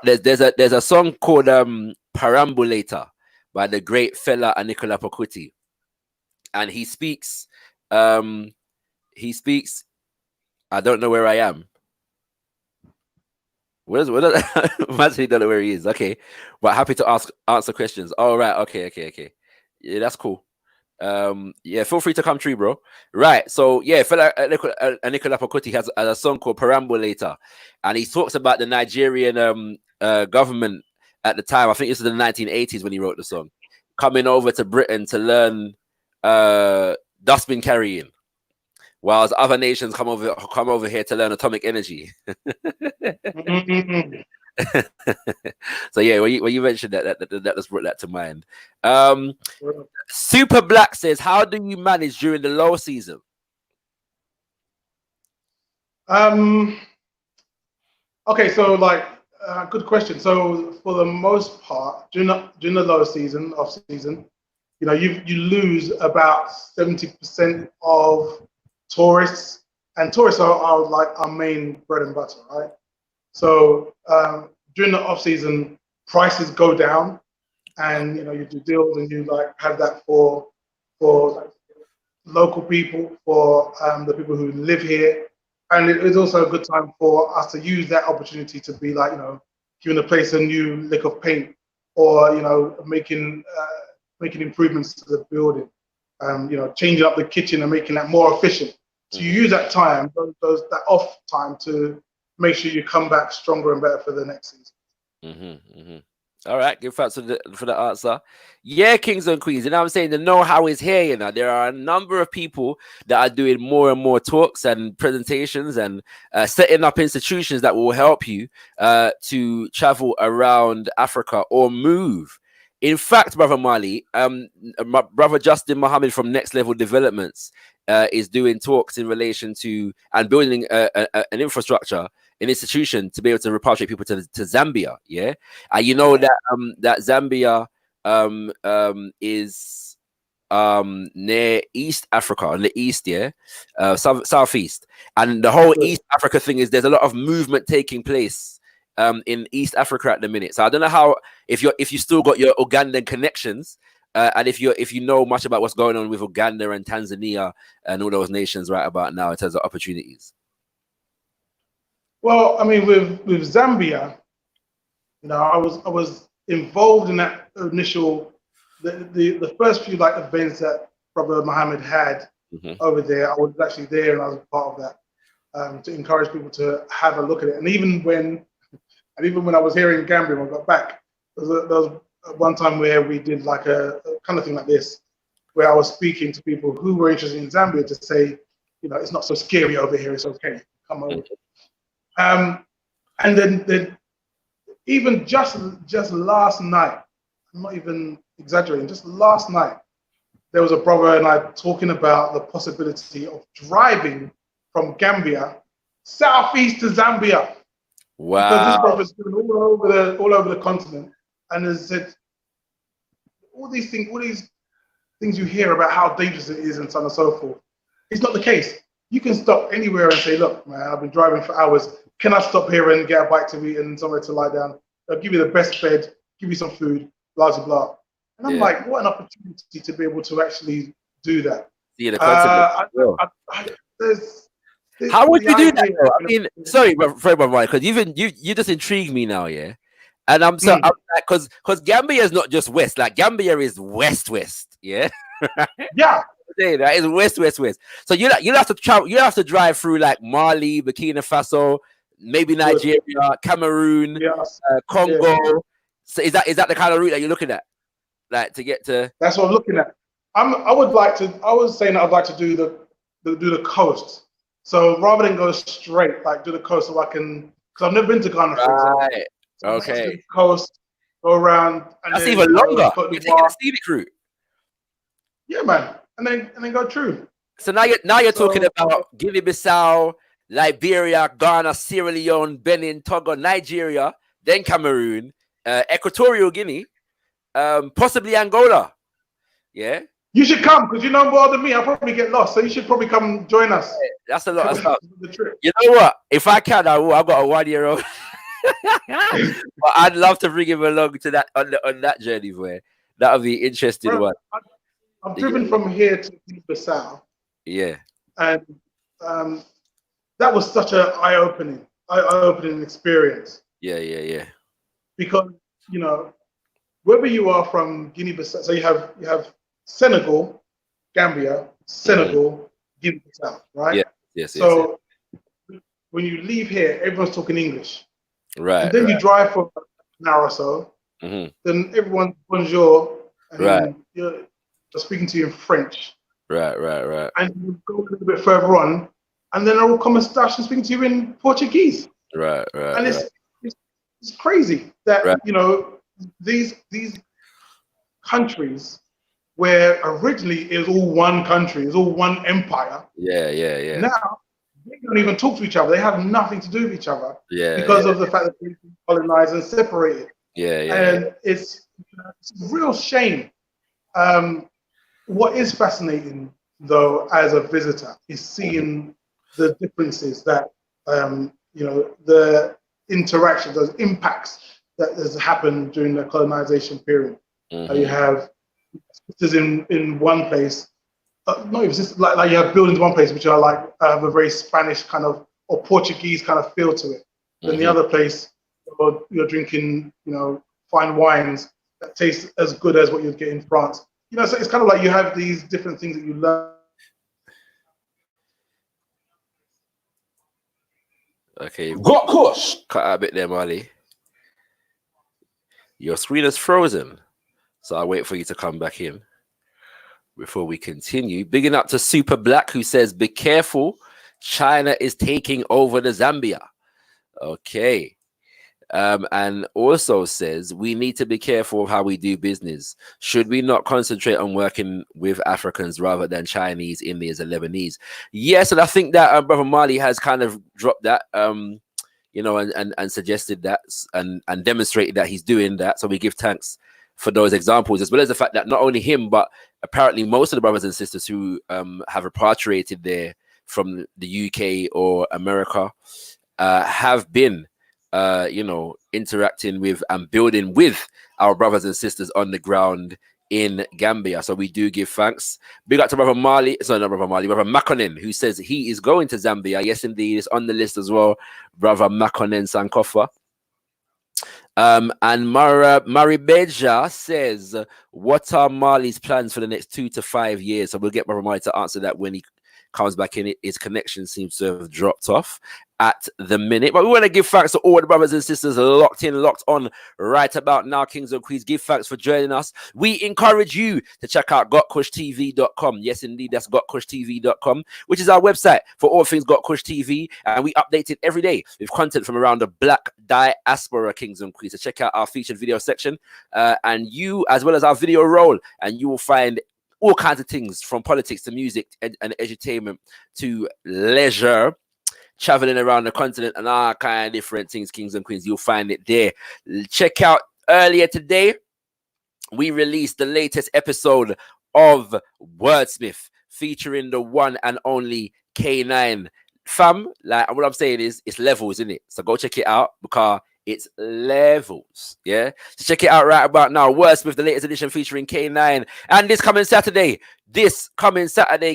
There's a song called Perambulator by the great fella Nicola Paquiti, and he speaks I don't know where I am. What Imagine he don't know where he is. Okay, but happy to answer questions. All right, okay. Yeah, that's cool. Yeah, feel free to come through, bro. Right, so yeah, fella Nicola Paquiti has a song called Perambulator, and he talks about the Nigerian government at the time. I think this is the 1980s when he wrote the song, coming over to Britain to learn dustbin carrying, whilst other nations come over here to learn atomic energy. So yeah, when you mentioned that just brought that to mind. Super Black says, how do you manage during the low season? Okay, so like good question. So for the most part, during the low season, off season, you lose about 70% of tourists, and tourists are like our main bread and butter, right? So during the off season, prices go down, and you do deals, and you like have that for local people, for the people who live here, and it is also a good time for us to use that opportunity to be like giving the place a new lick of paint, or making improvements to the building, changing up the kitchen and making that more efficient. So you use that time, that off time, to make sure you come back stronger and better for the next season. All right, give thanks for the answer. Yeah, kings and queens, I'm saying the know-how is here. There are a number of people that are doing more and more talks and presentations and setting up institutions that will help you to travel around Africa or move. In fact, Brother Marley, my brother Justin Muhammad from Next Level Developments is doing talks in relation to and building an infrastructure, an institution to be able to repatriate people to Zambia. Yeah, that Zambia is near East Africa, on the east, southeast, and the whole East Africa thing is there's a lot of movement taking place in East Africa at the minute. So I don't know how if you still got your Ugandan connections, and if you know much about what's going on with Uganda and Tanzania and all those nations right about now in terms of opportunities. Well, I mean, with Zambia, I was involved in that initial the first few like events that Brother Muhammad had over there. I was actually there, and I was part of that to encourage people to have a look at it. And even when I was here in Gambia, when I got back, there was one time where we did like a kind of thing like this, where I was speaking to people who were interested in Zambia to say, it's not so scary over here. It's okay. Come over. And then even just last night, I'm not even exaggerating, just last night, there was a brother and I talking about the possibility of driving from Gambia southeast to Zambia. Because this Wow. brother's been all over the continent, and has said all these things you hear about how dangerous it is and so on and so forth. It's not the case. You can stop anywhere and say, look, man, I've been driving for hours. Can I stop here and get a bite to eat and somewhere to lie down? They'll give you the best bed, give you some food, blah, blah, blah. And I'm like, what an opportunity to be able to actually do that. See the continent. How would you do that, though? I mean, sorry, Fred, because you just intrigued me now, yeah. And I'm like, because Gambia is not just west, like Gambia is west, yeah. Yeah. That is west. So you have to travel, you have to drive through like Mali, Burkina Faso, maybe Nigeria, Cameroon, Congo. Yeah. So is that the kind of route that you're looking at, like to get to? That's what I'm looking at. I was saying that I'd like to do the coast. So rather than go straight, like do the coast, so I can, because I've never been to Ghana. Right. So okay. Do the coast, go around. And that's then, even longer. You're taking a scenic route. Yeah, man, and then go through. So now you're talking about Guinea-Bissau, Liberia, Ghana, Sierra Leone, Benin, Togo, Nigeria, then Cameroon, Equatorial Guinea, possibly Angola. Yeah. You should come because you know more than me. I'll probably get lost, so you should probably come join us. That's a lot of stuff. You know what? If I can, I will. I've got a 1-year-old. But I'd love to bring him along to that on that journey, boy. That would be interesting. One. I've driven from here to Guinea-Bissau. Yeah. And that was such an eye-opening experience. Yeah. Because wherever you are from Guinea-Bissau, so you have Senegal, Gambia, Senegal, Guinea-Bissau, right? Yes. So when you leave here, everyone's talking English. Right. And then you drive for an hour or so. Mm-hmm. Then everyone's bonjour. And right. You're speaking to you in French. Right. And you go a little bit further on, and then I will come and start speaking to you in Portuguese. Right. And it's crazy that these countries where originally it was all one country, it was all one empire. Yeah. Now they don't even talk to each other. They have nothing to do with each other. Because of the fact that they've been colonized and separated. And it's a real shame. What is fascinating, though, as a visitor, is seeing the differences that the interactions, those impacts that has happened during the colonization period. You have sisters in one place, not even sisters, like you have buildings in one place which are like have a very Spanish kind of or Portuguese kind of feel to it. Then the other place, you're drinking, fine wines that taste as good as what you'd get in France. So it's kind of like you have these different things that you learn. Okay. Got kush. Cut out a bit there, Marley. Your screen is frozen. So I'll wait for you to come back in before we continue. Bigging up to Super Black, who says, be careful. China is taking over the Zambia. Okay. And also says, we need to be careful of how we do business. Should we not concentrate on working with Africans rather than Chinese, Indians, and Lebanese? Yes, and I think that Brother Marley has kind of dropped that, and suggested that and demonstrated that he's doing that. So we give thanks for those examples, as well as the fact that not only him, but apparently most of the brothers and sisters who have repatriated there from the UK or America have been interacting with and building with our brothers and sisters on the ground in Gambia. So we do give thanks. Big up to Brother Marley, Brother Makonnen, who says he is going to Zambia. Yes, indeed, it's on the list as well. Brother Makonnen Sankofa. And Maribeja says, what are Marley's plans for the next 2 to 5 years? So we'll get Brother Marley to answer that when he comes back in. His connection seems to have dropped off at the minute, but we want to give thanks to all the brothers and sisters locked on right about now. Kings and Queens, give thanks for joining us. We encourage you to check out gotkushTV.com. Yes, indeed, that's gotkushTV.com, which is our website for all things gotkushTV, and we update it every day with content from around the Black Diaspora, Kings and Queens. So check out our featured video section, and you, as well as our video roll, and you will find all kinds of things from politics to music and entertainment to leisure. traveling around the continent and all kind of different things, kings and queens. You'll find it there. Check out earlier today, we released the latest episode of Wordsmith featuring the one and only K9. Fam, like what I'm saying is it's levels, isn't it? So go check it out because it's levels. Yeah. So check it out right about now. Wordsmith, the latest edition featuring K9. And this coming Saturday,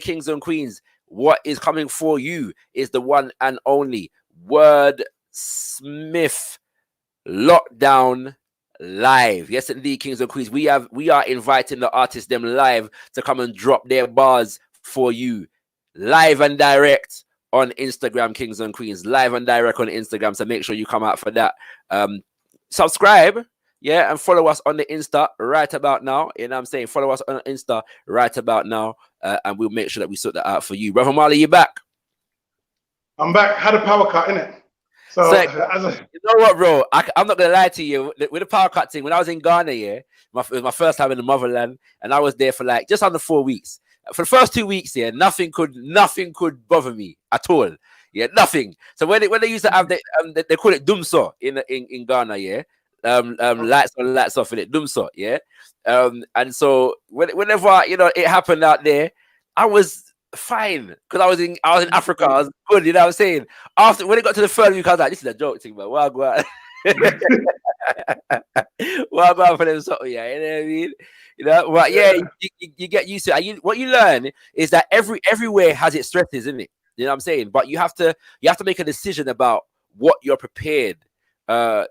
kings and queens, what is coming for you is the one and only Wordsmith Lockdown Live. Yes, indeed, kings and queens. We are inviting the artists them live to come and drop their bars for you, live and direct on Instagram, kings and queens. Live and direct on Instagram. So make sure you come out for that. Subscribe, yeah, and follow us on the Insta right about now. You know what I'm saying? Follow us on Insta right about now, and we'll make sure that we sort that out for you. Brother Marley, you back? I'm back. Had a power cut, innit? So, you know what, bro? I'm not gonna lie to you. With the power cut thing, when I was in Ghana, yeah, it was my first time in the motherland, and I was there for like just under 4 weeks. For the first 2 weeks, yeah, nothing could bother me at all. Yeah, nothing. So when they used to have they call it dumso in Ghana, yeah. Lights on, lights off in it, dumso, yeah. And so whenever it happened out there, I was fine because I was in Africa. I was good, you know what I'm saying? After when it got to the third week, I was like, this is a joke thing, but well, go on. Well, go for them something, yeah, you know what I mean? But yeah, you get used to it. What you learn is that everywhere has its stresses, isn't it? You know what I'm saying? But you have to make a decision about what you're prepared, what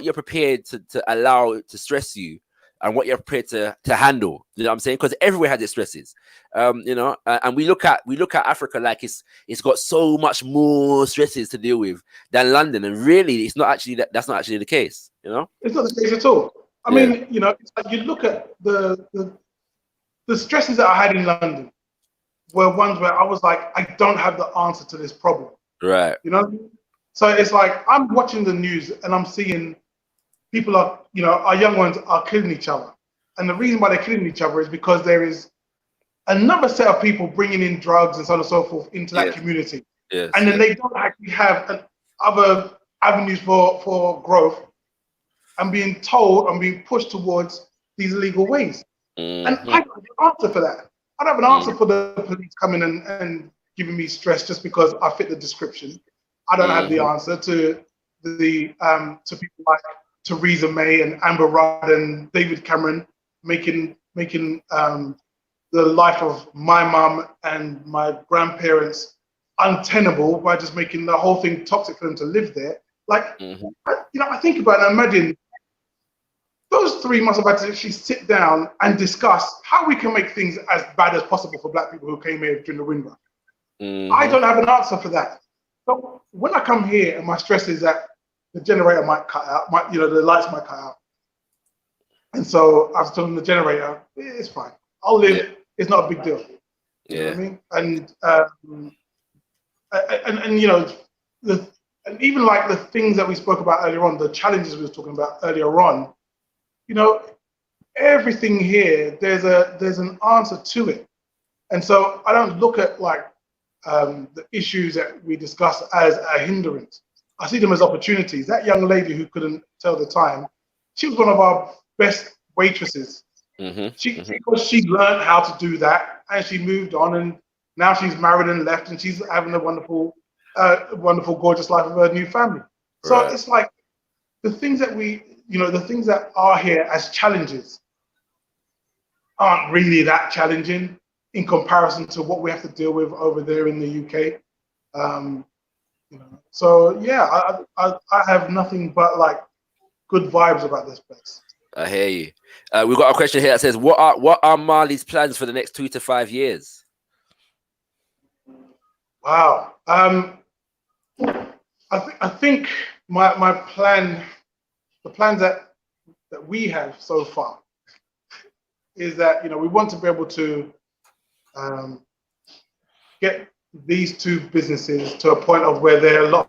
you're prepared to allow to stress you, and what you're prepared to handle. You know what I'm saying? Because everywhere has its stresses. And we look at Africa like it's got so much more stresses to deal with than London, and really, it's not actually that's not actually the case. It's not the case at all. I mean, it's like you look at the stresses that I had in London were ones where I was like, I don't have the answer to this problem. Right. So it's like I'm watching the news and I'm seeing people our young ones are killing each other. And the reason why they're killing each other is because there is another set of people bringing in drugs and so on and so forth into that community. Yes. And then they don't actually have other avenues for growth and being told and being pushed towards these illegal ways. Mm-hmm. And I don't have an answer for that. I don't have an answer for the police coming and giving me stress just because I fit the description. I don't have the answer to to people like Theresa May and Amber Rudd and David Cameron making the life of my mum and my grandparents untenable by just making the whole thing toxic for them to live there. Like, I think about it and imagine those three must have had to actually sit down and discuss how we can make things as bad as possible for black people who came here during the wind run. I don't have an answer for that. So when I come here and my stress is that the generator might cut out, the lights might cut out. And so I was telling the generator, it's fine. I'll live. Yeah. It's not a big deal. You know what I mean? And even like the things that we spoke about earlier on, the challenges we were talking about earlier on, everything here, there's an answer to it. And so I don't look at like the issues that we discuss as a hindrance. I see them as opportunities. That young lady who couldn't tell the time, she was one of our best waitresses. Because she learned how to do that and she moved on and now she's married and left and she's having a wonderful, gorgeous life with her new family. So it's like the things that the things that are here as challenges aren't really that challenging in comparison to what we have to deal with over there in the UK. So yeah, I have nothing but like good vibes about this place. I hear you. We've got a question here that says, "What are Marley's plans for the next 2 to 5 years?" Wow. I think my plan, the plans that we have so far, is that we want to be able to get these two businesses to a point of where they're a lot.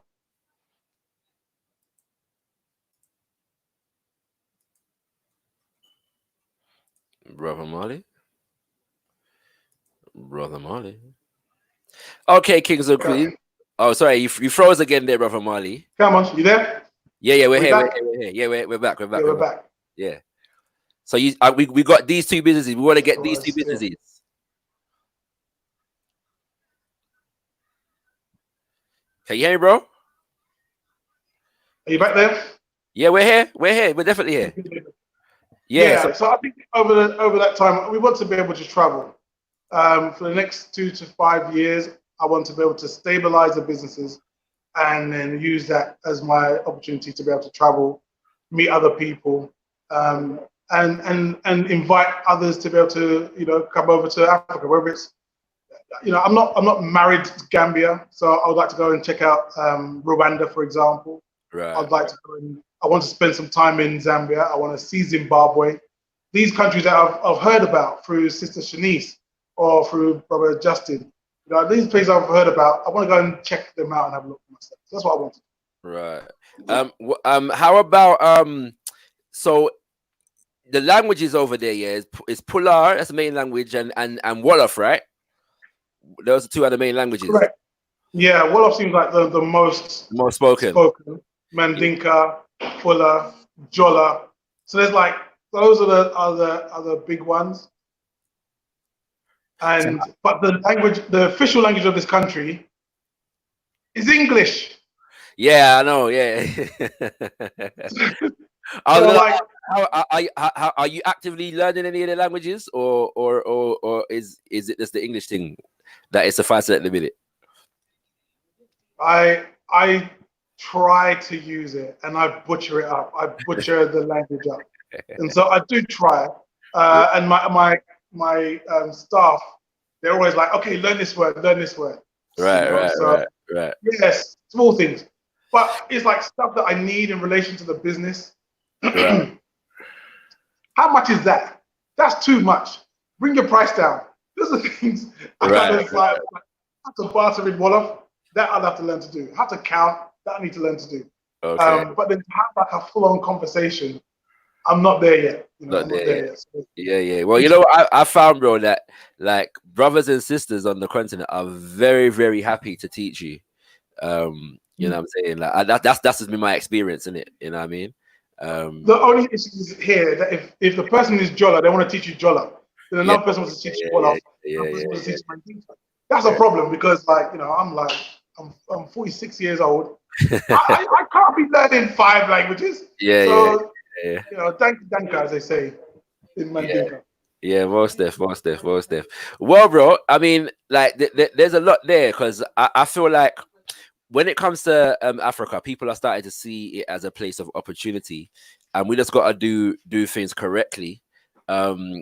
Brother Marley. Okay, kings and queens. Oh, sorry, you froze again there, brother Marley. Come on, you there? Yeah, we're We here. back? We're here. Yeah, we're back. Yeah, we're back. Yeah. So we got these two businesses. We want to get these two Yeah. businesses. Can you hear me, bro? Are you back there? Yeah, we're here. We're definitely here. Yeah. So I think over that time, we want to be able to travel. For the next 2 to 5 years, I want to be able to stabilize the businesses and then use that as my opportunity to be able to travel, meet other people, and invite others to be able to come over to Africa. Whether it's I'm not married to Gambia, so I would like to go and check out Rwanda, for example. Right. I'd like to go and I want to spend some time in Zambia. I want to see Zimbabwe. These countries that I've heard about through Sister Shanice or through Brother Justin. These places I've heard about. I want to go and check them out and have a look for myself. So that's what I want to do. Right. How about so the languages over there, is Pular, that's the main language, and Wolof, right? Those are two other main languages. Correct. Yeah, Wolof seems like the most spoken. Mandinka, Fuller, Jola. So there's like those are the other big ones. But the official language of this country is English. Yeah, I know. Yeah. Are you actively learning any of the languages, or is it just the English thing that is sufficing at the minute? I try to use it and I butcher it up. I butcher the language up, and so I do try. And my staff, they're always like, okay, learn this word. Right. Yes, small things, but it's like stuff that I need in relation to the business. Right. How much is that? That's too much. Bring your price down. Those are things I have to barter in Wolof. That I'll have to learn to do. How to count, that I need to learn to do. Okay. But then to have like a full-on conversation, I'm not there yet. Not there yet. So, yeah. Well, I found, bro, that like brothers and sisters on the continent are very, very happy to teach you. You know what I'm saying? Like that's just been my experience, isn't it? You know what I mean? The only issue is here that if the person is Jola, they want to teach you Jola. Then another person wants to teach you Wolof. That's a problem because, I'm 46 years old. I can't be learning 5 languages. Thank you, as they say in Mandinka. Yeah, most def. Well, bro, I mean, like, there's a lot there because I feel like when it comes to Africa, people are starting to see it as a place of opportunity, and we just got to do things correctly, right.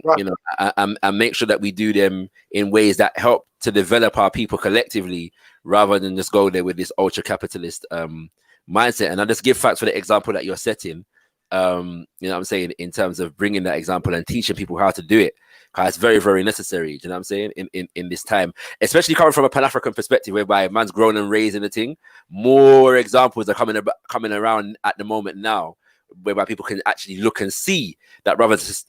And make sure that we do them in ways that help to develop our people collectively, rather than just go there with this ultra capitalist mindset. And I just give facts for the example that you're setting. You know what I'm saying, in terms of bringing that example and teaching people how to do it, because it's very, very necessary. You know what I'm saying, in this time, especially coming from a Pan-African perspective, whereby man's grown and raised in the thing. More examples are coming around at the moment now, whereby people can actually look and see that brothers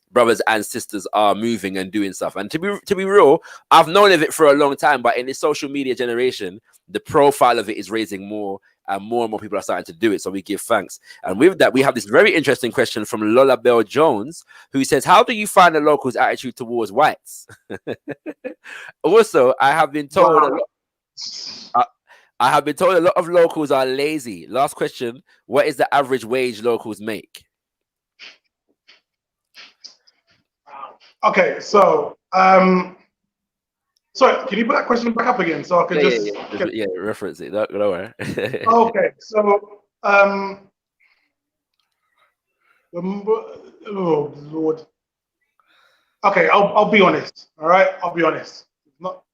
and sisters are moving and doing stuff. And to be real, I've known of it for a long time, but in this social media generation, the profile of it is raising more and more people are starting to do it. So we give thanks. And with that, we have this very interesting question from Lola Bell Jones, who says, how do you find the locals' attitude towards whites? Also, I have been told a lot of locals are lazy. Last question, what is the average wage locals make? Okay, so sorry, can you put that question back up again so I can reference it. Don't worry. Okay, so oh Lord. Okay, I'll be honest. All right, I'll be honest. Not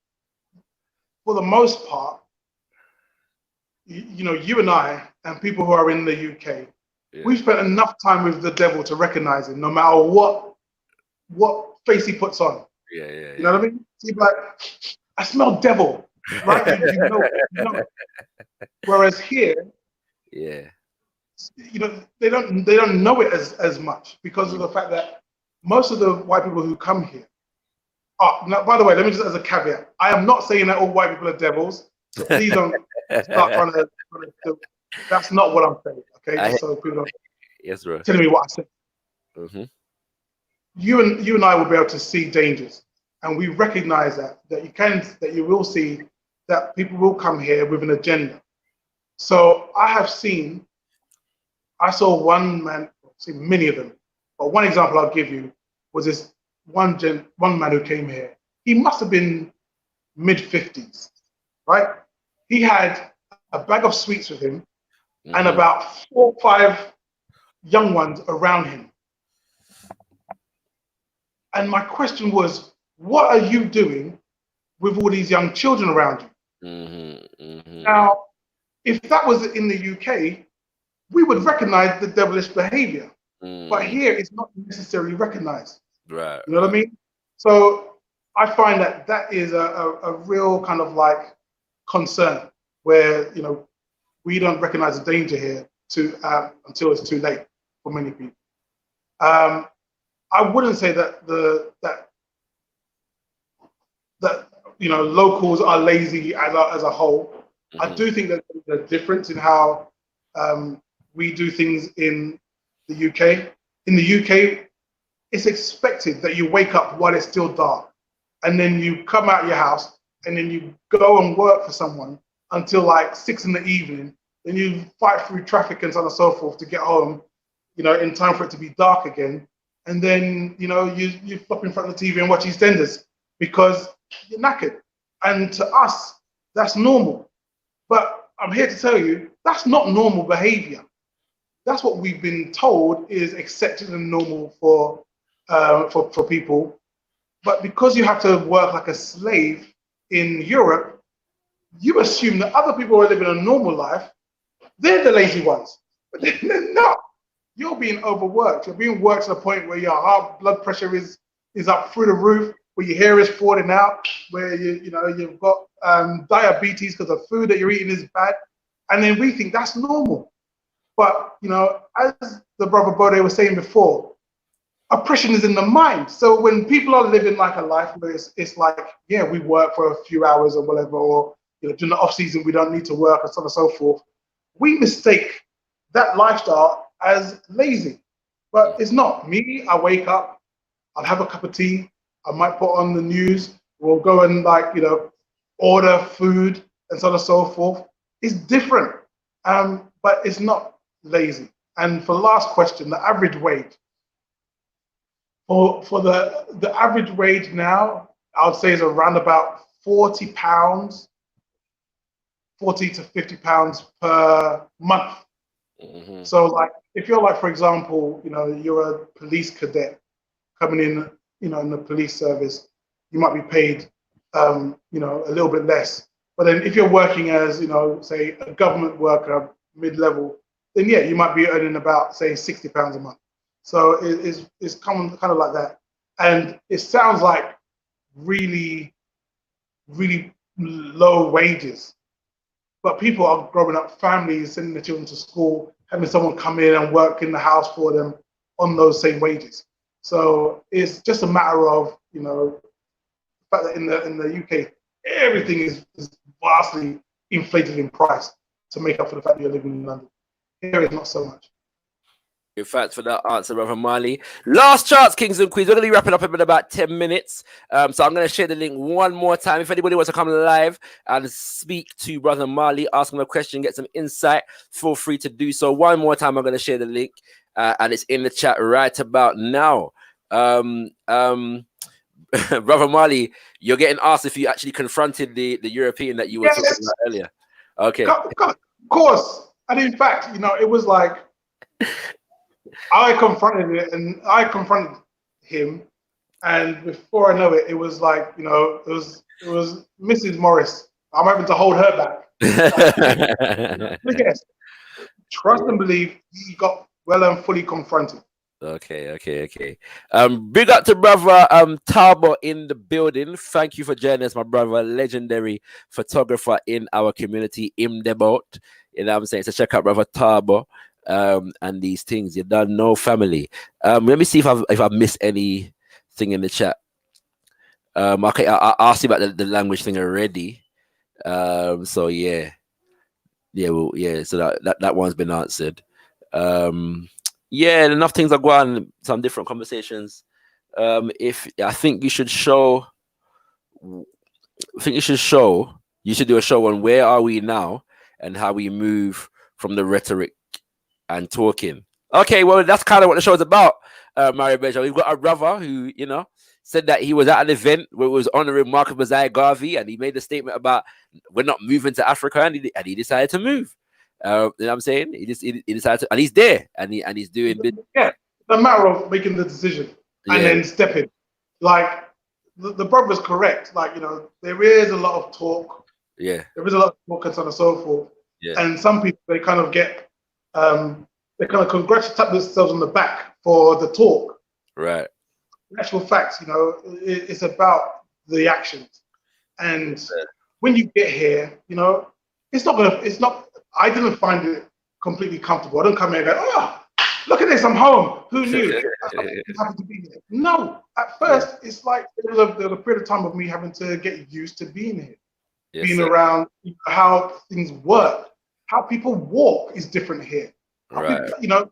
for the most part. You and I and people who are in the UK, we've spent enough time with the devil to recognize him, no matter what face he puts on. You know what I mean? He's like, I smell devil, right? you know. Whereas here, they don't know it as much because of the fact that most of the white people who come here. Oh, now, by the way, let me just as a caveat, I am not saying that all white people are devils. So please don't start trying to that's not what I'm saying. Okay, I, just so people don't yes, bro. telling me what I said. Mm-hmm. You and I will be able to see dangers, and we recognize that you will see that people will come here with an agenda. So I saw one man, seen many of them, but one example I'll give you was this one man who came here. He must have been mid-50s, right? He had a bag of sweets with him and about 4 or 5 young ones around him. And my question was, what are you doing with all these young children around you? Now, if that was in the UK, we would recognize the devilish behavior. But here it's not necessarily recognized. Right. You know what I mean? So I find that is a real kind of like concern where, you know, we don't recognize the danger here until it's too late for many people. I wouldn't say that that you know, locals are lazy as a whole. I do think that there's a difference in how we do things in the UK. In the UK, it's expected that you wake up while it's still dark, and then you come out your house, and then you go and work for someone until like 6 in the evening. Then you fight through traffic and so on and so forth to get home, you know, in time for it to be dark again. And then, you know, you flop in front of the TV and watch EastEnders because you're knackered. And to us, that's normal. But I'm here to tell you, that's not normal behavior. That's what we've been told is accepted and normal for people. But because you have to work like a slave in Europe, you assume that other people who are living a normal life, they're the lazy ones. But they're not. You're being overworked. You're being worked to the point where your heart blood pressure is up through the roof, where your hair is falling out, where you've got diabetes because the food that you're eating is bad. And then we think that's normal. But, you know, as the brother Bode was saying before, oppression is in the mind. So when people are living like a life where it's like, yeah, we work for a few hours or whatever, or, you know, during the off season, we don't need to work and so on and so forth. We mistake that lifestyle as lazy, but it's not. Me, I wake up, I'll have a cup of tea, I might put on the news, we'll go and, like, you know, order food and so on and so forth. It's different, but it's not lazy. And for the last question, the average wage. For the average wage now, I would say is around about £40, £40 to £50 per month. So, like, if you're like, for example, you know, you're a police cadet coming in, you know, in the police service, you might be paid, you know, a little bit less. But then if you're working as, you know, say a government worker, mid-level, then yeah, you might be earning about, say, £60 a month. So it's kind of like that. And it sounds like really, really low wages. But people are growing up, families sending their children to school, having someone come in and work in the house for them on those same wages. So it's just a matter of, you know, the fact that in the UK, everything is vastly inflated in price to make up for the fact that you're living in London. Here it's not so much. In fact, for that answer, Brother Marley. Last chance, Kings and Queens. We're going to be wrapping up in about 10 minutes. So I'm going to share the link one more time. If anybody wants to come live and speak to Brother Marley, ask him a question, get some insight, feel free to do so. One more time, I'm going to share the link. And it's in the chat right about now. Brother Marley, you're getting asked if you actually confronted the European that you were talking about earlier. Okay. Of course. And in fact, you know, it was like, I confronted him, and before I know it, it was like, you know, it was Mrs. Morris. I'm having to hold her back. Yes, trust and believe, he got well and fully confronted. Okay. Big up to brother Tabo in the building. Thank you for joining us, my brother, legendary photographer in our community, Imdebot. You know what I'm saying? So check out brother Tabo. And these things you don't know, family. Let me see if I've missed anything in the chat. Okay, I asked you about the language thing already. So yeah, Yeah, well, yeah. So that one's been answered. Yeah, enough things are going on. Some different conversations. If I think you should show, you should do a show on where are we now and how we move from the rhetoric and talking. Okay, well, that's kind of what the show's about, Mario Benja. We've got a brother who, said that he was at an event where it was honoring Marcus Mosiah Garvey, and he made a statement about we're not moving to Africa, and he decided to move. You know what I'm saying? He decided to, and he's there, and he's doing. Yeah, the matter of making the decision and then stepping. Like the brother's correct. Like there is a lot of talk. Yeah, there is a lot of talk and so on and so forth. Yeah, and some people they kind of get they kind of congratulate themselves on the back for the talk. Right. In actual facts, it's about the actions. And when you get here, it's not. I didn't find it completely comfortable. I don't come here and go, oh, look at this, I'm home. Who knew? I'm happy to be here. No, at first, it's like there was a period of time of me having to get used to being here, being around how things work, how people walk is different here. Right. People,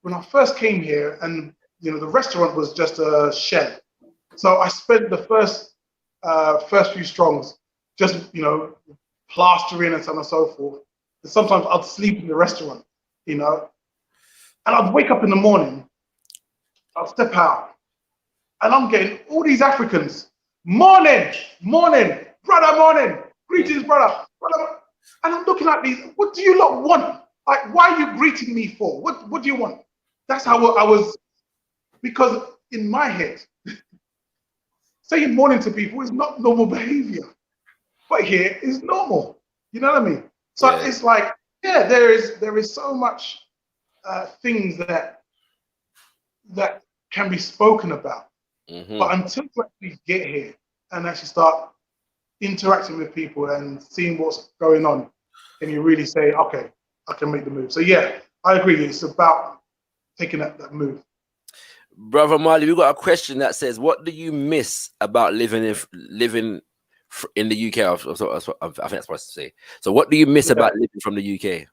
when I first came here, and the restaurant was just a shell. So I spent the first few strongs just plastering and so on and so forth. And sometimes I'd sleep in the restaurant, and I'd wake up in the morning, I'd step out, and I'm getting all these Africans, morning, brother, morning, greetings, brother. And I'm looking at these, what do you lot want? Like, why are you greeting me for? What do you want? That's how I was, because in my head, saying morning to people is not normal behavior. But here is normal. You know what I mean? So it's like, there is so much things that can be spoken about. But until you actually get here and actually start interacting with people and seeing what's going on, and you really say, okay, I can make the move. So I agree. It's about taking that move. Brother Marley, we got a question that says, what do you miss about living in the UK? I think that's what I'm supposed to say. So what do you miss about living from the UK?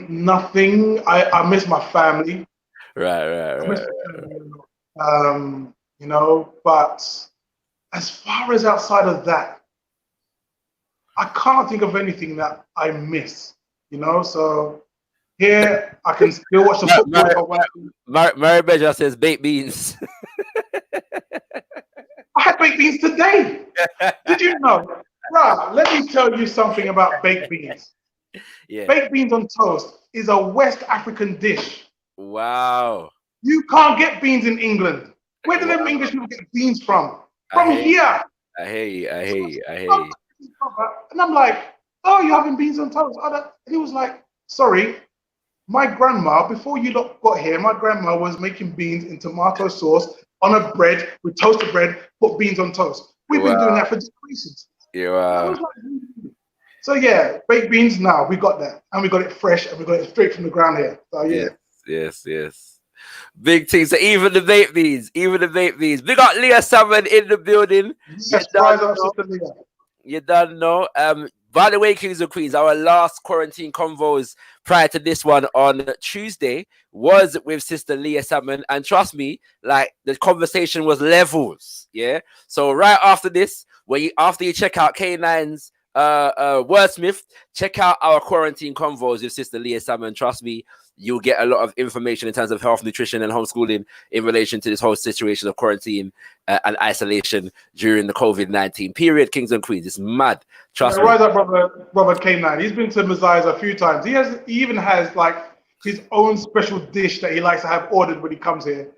Nothing. I miss my family. Right. But as far as outside of that, I can't think of anything that I miss. So here I can still watch the football. Mary Beja says baked beans. I had baked beans today. Did you know? Right, let me tell you something about baked beans. Yeah. Baked beans on toast is a West African dish. Wow. You can't get beans in England. Where do them English people get beans from? From here. I hear you. And I'm like, oh, you're having beans on toast. And he was like, sorry, my grandma, before you lot got here, my grandma was making beans in tomato sauce on a bread with toasted bread, put beans on toast. We've been doing that for generations. Yeah. So baked beans now, we got that. And we got it fresh and we got it straight from the ground here. So Yes. Big thing. So even the baked beans. We got Leah Salmon in the building. Yes, rise up, Sister Leah. You don't know. By the way, Kings and Queens, our last quarantine convos prior to this one on Tuesday was with Sister Leah Salmon, and trust me, like the conversation was levels. Yeah. So right after this, after you check out K9's Wordsmith, check out our quarantine convos with Sister Leah Salmon. Trust me, you'll get a lot of information in terms of health, nutrition, and homeschooling in relation to this whole situation of quarantine and isolation during the COVID-19 period. Kings and Queens, it's mad. Trust me. Rise up, brother K9. He's been to Messiah's a few times. He even has like his own special dish that he likes to have ordered when he comes here.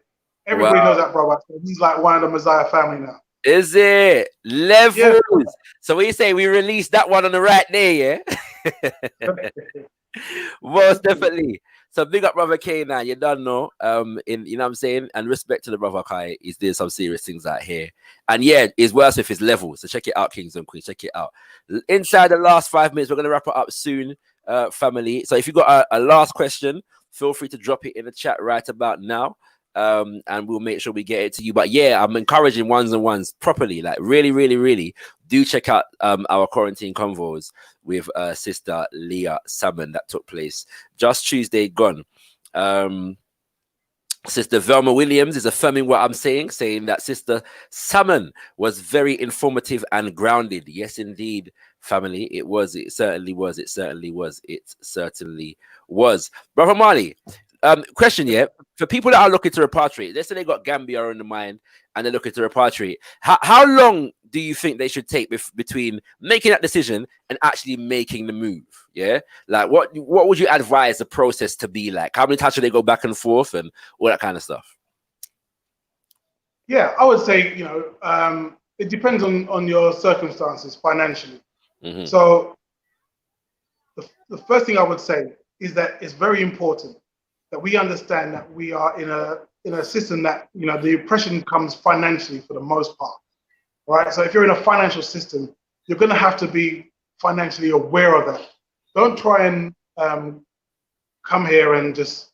Everybody knows that, brother. He's like one of the Messiah family now. Is it levels? Yeah. So we say we released that one on the right day, yeah. Most definitely. So big up brother K9, you don't know. You know what I'm saying? And respect to the brother Kai. He's doing some serious things out here. And it's worse with his level. So check it out, Kings and Queens. Check it out. Inside the last 5 minutes, we're gonna wrap it up soon, family. So if you got a last question, feel free to drop it in the chat right about now. and we'll make sure we get it to you. But yeah, I'm encouraging ones and ones properly, like really do check out our quarantine convos with Sister Leah Salmon that took place just Tuesday gone. Sister Velma Williams is affirming what I'm saying that Sister Salmon was very informative and grounded. Yes, indeed, family. It was. It certainly was. It certainly was. It certainly was. Brother Marley, question, yeah. For people that are looking to repatriate, let's say they got Gambia on the mind and they're looking to repatriate, how long do you think they should take between making that decision and actually making the move? Yeah, like what would you advise the process to be like? How many times should they go back and forth and all that kind of stuff? Yeah, I would say, it depends on your circumstances financially. So the first thing I would say is that it's very important that we understand that we are in a system that, the oppression comes financially for the most part, right? So if you're in a financial system, you're going to have to be financially aware of that. Don't try and come here and just,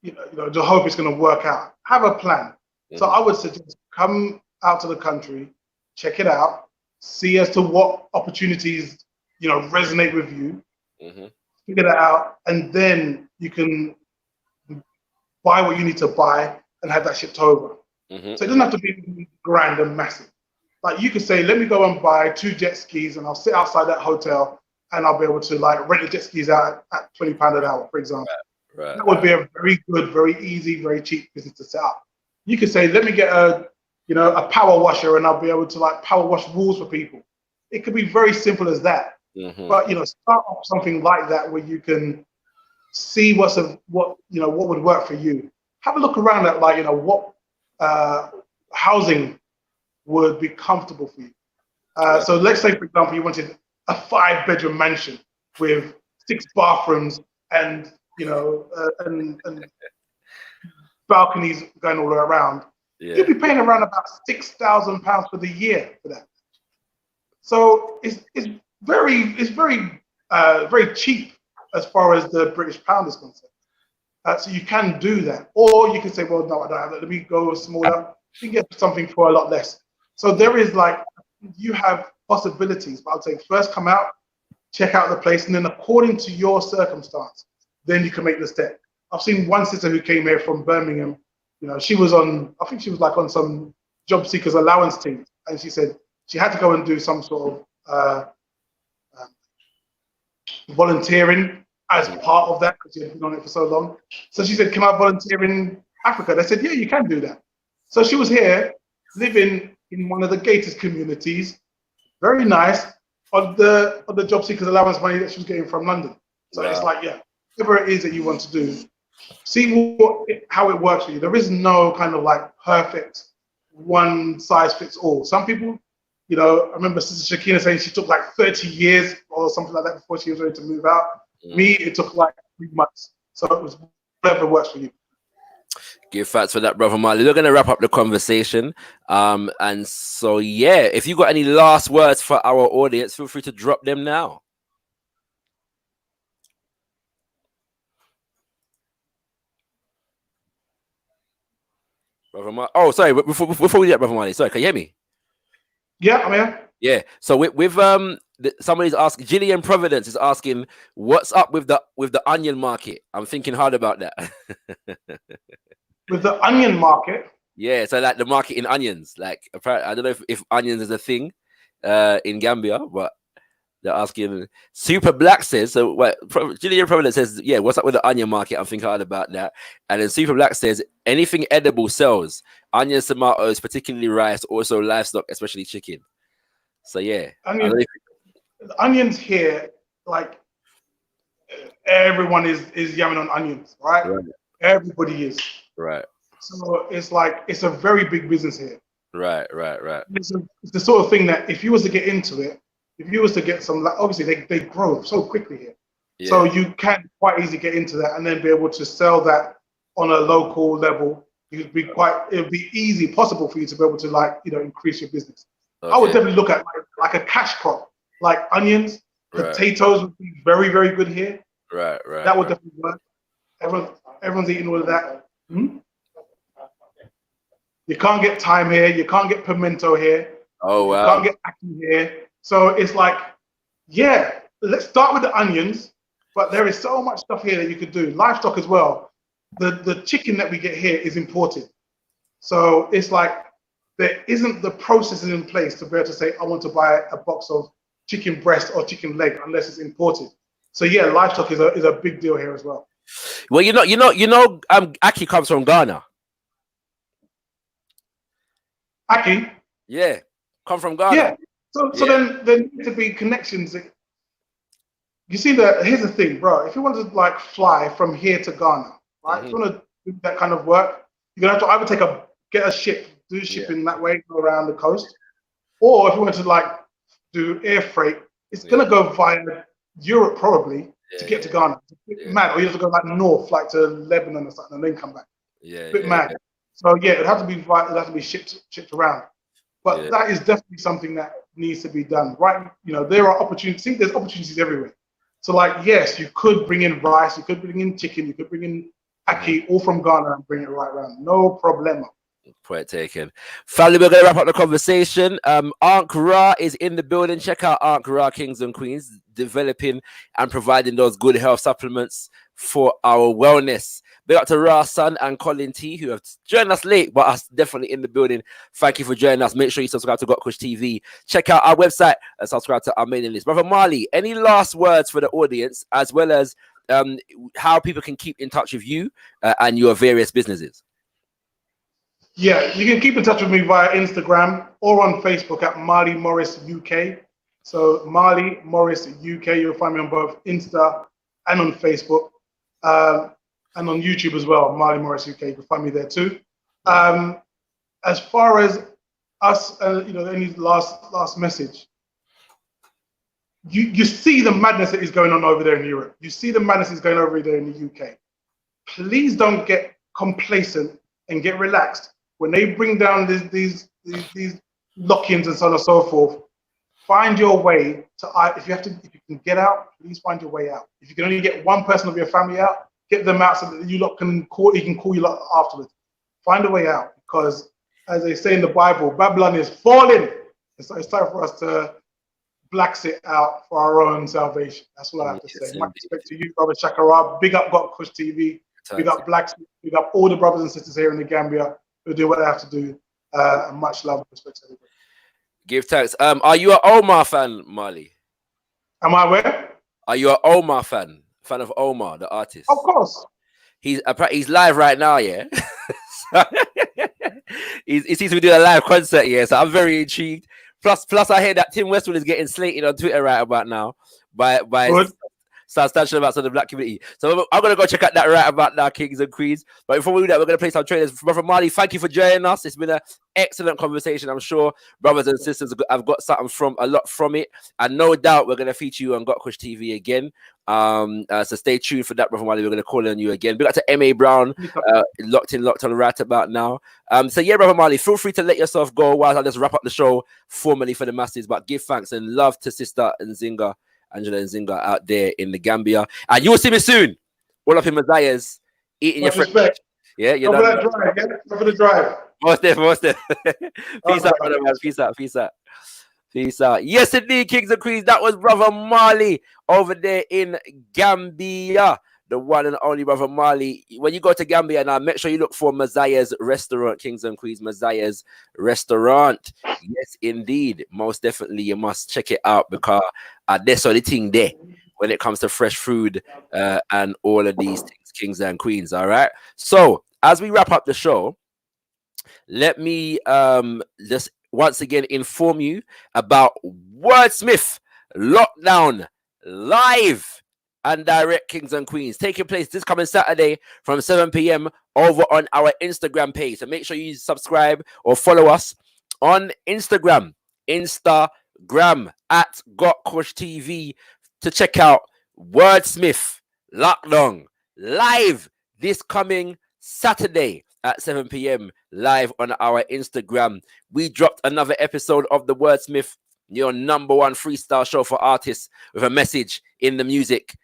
just hope it's going to work out. Have a plan. So I would suggest come out to the country, check it out, see as to what opportunities, resonate with you, figure that out, and then you can buy what you need to buy and have that shipped over. So it doesn't have to be grand and massive. Like you could say, let me go and buy 2 jet skis and I'll sit outside that hotel and I'll be able to rent the jet skis out at £20 an hour, for example. Right. That would be a very good, very easy, very cheap business to set up. You could say, let me get a power washer and I'll be able to power wash walls for people. It could be very simple as that. But start off something like that where you can see what would work for you. Have a look around at what housing would be comfortable for you. So let's say, for example, you wanted a 5-bedroom mansion with 6 bathrooms and and balconies going all around. You'd be paying around about £6,000 for the year for that. So it's very cheap as far as the British pound is concerned. So you can do that, or you can say, well, no, I don't have that. Let me go smaller. You can get something for a lot less. So there is you have possibilities, but I'd say first come out, check out the place, and then according to your circumstance, then you can make the step. I've seen one sister who came here from Birmingham. She was on, I think she was on some job seekers allowance team, and she said she had to go and do some sort of volunteering as part of that because she had been on it for so long. So she said, can I volunteer in Africa? They said, yeah, you can do that. So she was here living in one of the Gators communities, very nice, on the job seekers allowance money that she was getting from London. So it's whatever it is that you want to do, see how it works for you. There is no kind of perfect one size fits all. Some people, I remember Sister Shakina saying she took 30 years or something like that before she was ready to move out. Me, it took 3 months. So it was whatever works for you. Give thanks for that, Brother Marley. We're going to wrap up the conversation. And so, yeah, if you got any last words for our audience, feel free to drop them now. Brother Marley. Oh, sorry. Before we get Brother Marley, sorry, can you hear me? Yeah, I'm here. Yeah. So with somebody's asking, Gillian Providence is asking, what's up with the onion market? I'm thinking hard about that. With the onion market? Yeah, so the market in onions. Apparently, I don't know if onions is a thing in Gambia, but they're asking. Super Black says, so Gillian Providence says, yeah, what's up with the onion market? I'm thinking hard about that. And then Super Black says, anything edible sells. Onions, tomatoes, particularly rice, also livestock, especially chicken. So yeah. The onions here, everyone is yamming on onions, right? Everybody is. Right. So it's a very big business here. Right. It's the sort of thing that if you was to get into it, if you was to get some, obviously they grow so quickly here. Yeah. So you can quite easily get into that and then be able to sell that on a local level. It would be easy, possible for you to be able to increase your business. Okay. I would definitely look at a cash crop, like onions, potatoes would be very, very good here. Right. That would definitely work. Everyone's eating all of that. You can't get thyme here. You can't get pimento here. Oh, wow. You can't get ackee here. So it's like, yeah, let's start with the onions, but there is so much stuff here that you could do. Livestock as well. The chicken that we get here is imported. So it's like there isn't the processes in place to be able to say, I want to buy a box of chicken breast or chicken leg unless it's imported. So yeah, livestock is a big deal here as well. Well, ackee comes from Ghana. Ackee? Yeah, come from Ghana. Yeah. So then there need to be connections. You see here's the thing, bro. If you want to like fly from here to Ghana, right? If you want to do that kind of work, you're gonna have to either get a ship, do shipping that way, go around the coast, or if you want to like do air freight, it's gonna go via Europe probably to get to Ghana. It's mad. Or you have to go like north, like to Lebanon or something, and then come back. Yeah, bit mad. So yeah, it has to be shipped around. But that is definitely something that needs to be done, right? You know, there are opportunities. There's opportunities everywhere. So like, yes, you could bring in rice, you could bring in chicken, you could bring in ackee, all from Ghana and bring it right around. No problema. Point taken. Family, we're going to wrap up the conversation. Ankh Ra is in the building. Check out Ankh Ra Kings and Queens, developing and providing those good health supplements for our wellness. Big up to Ra Son and Colin T, who have joined us late, but are definitely in the building. Thank you for joining us. Make sure you subscribe to gotkushTV. Check out our website and subscribe to our mailing list. Brother Marley, any last words for the audience, as well as how people can keep in touch with you and your various businesses? Yeah, you can keep in touch with me via Instagram or on Facebook at Marley Morris UK. So Marley Morris UK, you'll find me on both Insta and on Facebook, and on YouTube as well. Marley Morris UK, you can find me there too. As far as us, any last message. You see the madness that is going on over there in Europe. You see the madness is going over there in the UK. Please don't get complacent and get relaxed. When they bring down these lock-ins and so on and so forth, find your way to. If you can get out, please find your way out. If you can only get one person of your family out, get them out so that you lot can call. He can call you lot afterwards. Find a way out, because as they say in the Bible, Babylon is falling. So it's time for us to black sit out for our own salvation. That's what I have to say. Much respect to you, Brother Shakara. Big up gotkushTV. Big up Blacks. Big up all the brothers and sisters here in the Gambia who do what they have to do. And much love and respect to everybody. Give thanks. Are you an Omar fan, Marley? Am I where? Are you an Omar fan? Fan of Omar, the artist? Of course. He's live right now, yeah. he seems to be doing a live concert, yeah. So I'm very intrigued. Plus, I hear that Tim Westwood is getting slated on Twitter right about now by substantial amounts of the black community. So I'm gonna go check out that right about now, Kings and Queens. But before we do that, we're gonna play some trailers. Brother Marley, thank you for joining us. It's been an excellent conversation. I'm sure brothers and sisters have got a lot from it, and no doubt we're gonna feature you on gotkushTV again. So stay tuned for that, Brother Marley. We're gonna call on you again. We got to MA Brown, locked on right about now. So yeah, Brother Marley, feel free to let yourself go while I just wrap up the show formally for the masses. But give thanks and love to Sister Nzinga. Angela and Zinga out there in the Gambia. And you will see me soon. All up in Matthias, eating your friend. Yeah, you know. For the drive. Most there. Peace out, brother, man. Peace out. Yes, indeed, Kings and Queens. That was Brother Marley over there in Gambia. The one and only Brother Marley. When you go to Gambia now, make sure you look for Messiah's Restaurant, Kings and Queens, Messiah's Restaurant. Yes, indeed. Most definitely, you must check it out, because there's the thing there when it comes to fresh food and all of these things, Kings and Queens. All right. So as we wrap up the show, let me just once again inform you about Wordsmith Lockdown Live and direct, Kings and Queens, taking place this coming Saturday from 7 p.m. over on our Instagram page. So make sure you subscribe or follow us on Instagram at gotkushTV to check out Wordsmith Lockdown Live this coming Saturday at 7 p.m. live on our Instagram. We dropped another episode of the Wordsmith, your #1 freestyle show for artists with a message in the music.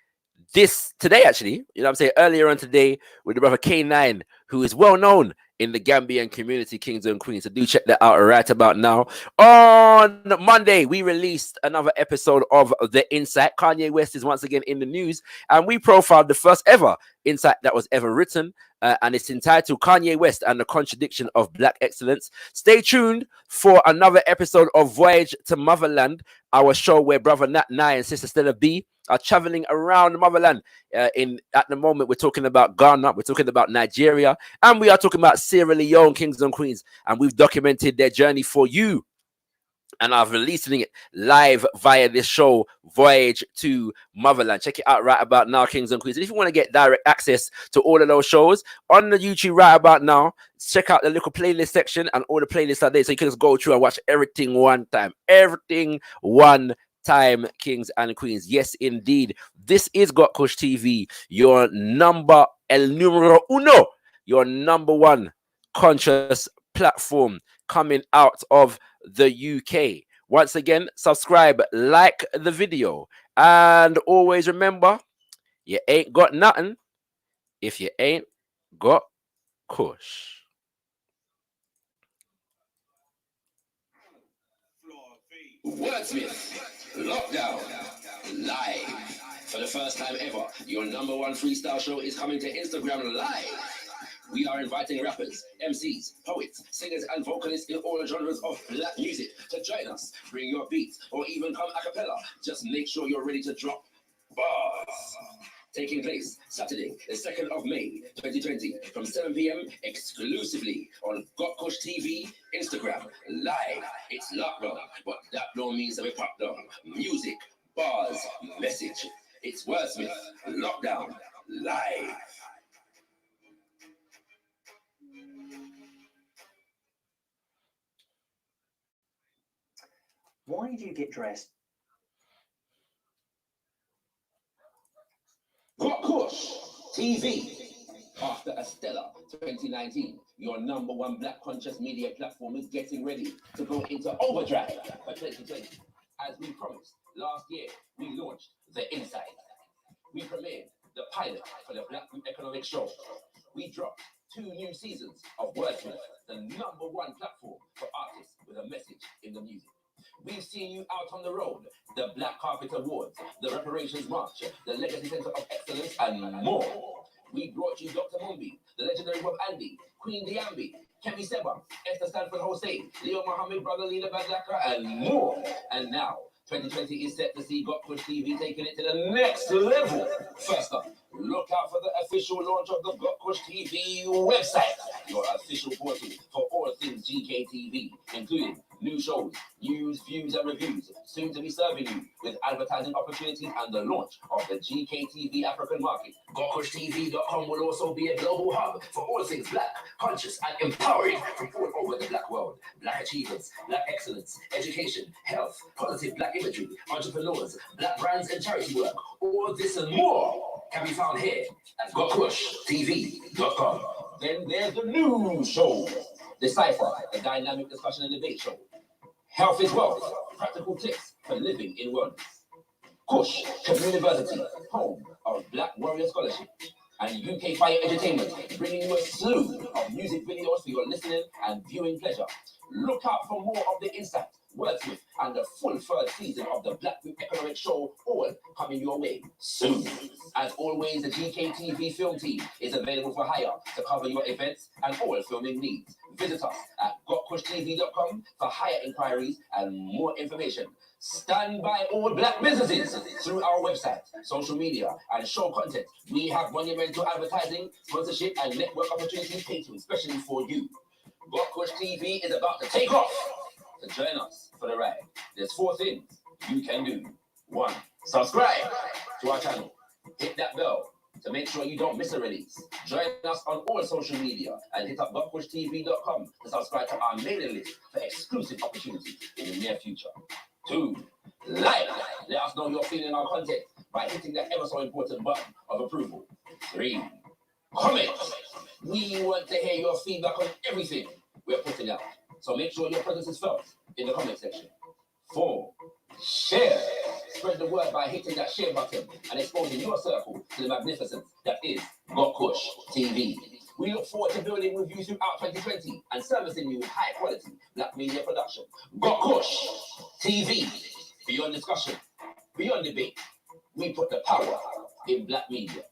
today, actually, you know what I'm saying, earlier on today with the brother K9, who is well known in the Gambian community, kings and queens. So do check that out right about now. On Monday, we released another episode of The Insight. Kanye West is once again in the news, and we profiled the first ever insight that was ever written, and it's entitled Kanye West and the Contradiction of Black Excellence. Stay tuned for another episode of Voyage to Motherland, our show where brother Nat Nye and sister Stella B are traveling around the motherland. At the moment, we're talking about Ghana, we're talking about Nigeria, and we are talking about Sierra Leone, kings and queens, and we've documented their journey for you. And I'm releasing it live via this show, Voyage to Motherland. Check it out right about now, kings and queens. And if you want to get direct access to all of those shows on the YouTube right about now, check out the little playlist section, and all the playlists are there. So you can just go through and watch everything one time. Everything one time, kings and queens. Yes, indeed. This is gotkushTV, your number el numero uno, your number one conscious platform coming out of the UK. Once again, subscribe, like the video, and always remember, you ain't got nothing if you ain't got kush. Wordsmith, Lockdown, live. For the first time ever, your number one freestyle show is coming to Instagram live. We are inviting rappers, MCs, poets, singers, and vocalists in all genres of black music to join us. Bring your beats or even come a cappella. Just make sure you're ready to drop bars. Taking place Saturday, the 2nd of May, 2020, from 7 p.m. exclusively on gotkushTV, Instagram, live. It's lockdown, but that don't mean that we pop down. Music, bars, message. It's Wordsmith, Lockdown, live. Why do you get dressed? gotkushTV. After a stellar 2019, your number one black conscious media platform is getting ready to go into overdrive for 2020. As we promised, last year we launched The Insight. We premiered the pilot for the Black Economic Show. We dropped 2 new seasons of Wordsmith, the number one platform for artists with a message in the music. We've seen you out on the road, the Black Carpet Awards, the Reparations March, the Legacy Center of Excellence, and more. We brought you Dr. Mumbi, the legendary Bob Andy, Queen Diambi, Kemi Seba, Esther Stanford Hossein, Leo Mohammed, Brother Lila Badlaka, and more. And now, 2020 is set to see gotkushTV taking it to the next level. First up, look out for the official launch of the gotkushTV website, your official portal for all things GKTV, including new shows, news, views, and reviews, soon to be serving you with advertising opportunities and the launch of the GKTV African market. gotkushtv.com will also be a global hub for all things black, conscious, and empowering from all over the black world. Black achievements, black excellence, education, health, positive black imagery, entrepreneurs, black brands, and charity work. All this and more can be found here at gotkushtv.com. Then there's the new show, Decipher, a dynamic discussion and debate show. Health is wealth, practical tips for living in wellness. Kush Community, home of Black Warrior Scholarship. And UK Fire Entertainment, bringing you a slew of music videos for your listening and viewing pleasure. Look out for more of The Insight, Wordsmith, and the full 3rd season of the Black Economic Show, all coming your way soon. As always, the GKTV film team is available for hire to cover your events and all filming needs. Visit us at gotkushtv.com for hire inquiries and more information. Stand by all black businesses through our website, social media, and show content. We have monumental advertising, sponsorship, and network opportunities catering especially for you. gotkushTV is about to take off. To join us for the ride, there's 4 things you can do. 1, subscribe to our channel. Hit that bell to make sure you don't miss a release. Join us on all social media and hit up gotkushtv.com to subscribe to our mailing list for exclusive opportunities in the near future. 2, like. Let us know you're feeling our content by hitting that ever so important button of approval. 3, comment. We want to hear your feedback on everything we're putting out. So make sure your presence is felt in the comment section. 4, share. Spread the the word by hitting that share button and exposing your circle to the magnificence that is gotkushTV. We look forward to building with you throughout 2020 and servicing you with high quality black media production. gotkushTV. Beyond discussion, beyond debate, we put the power in black media.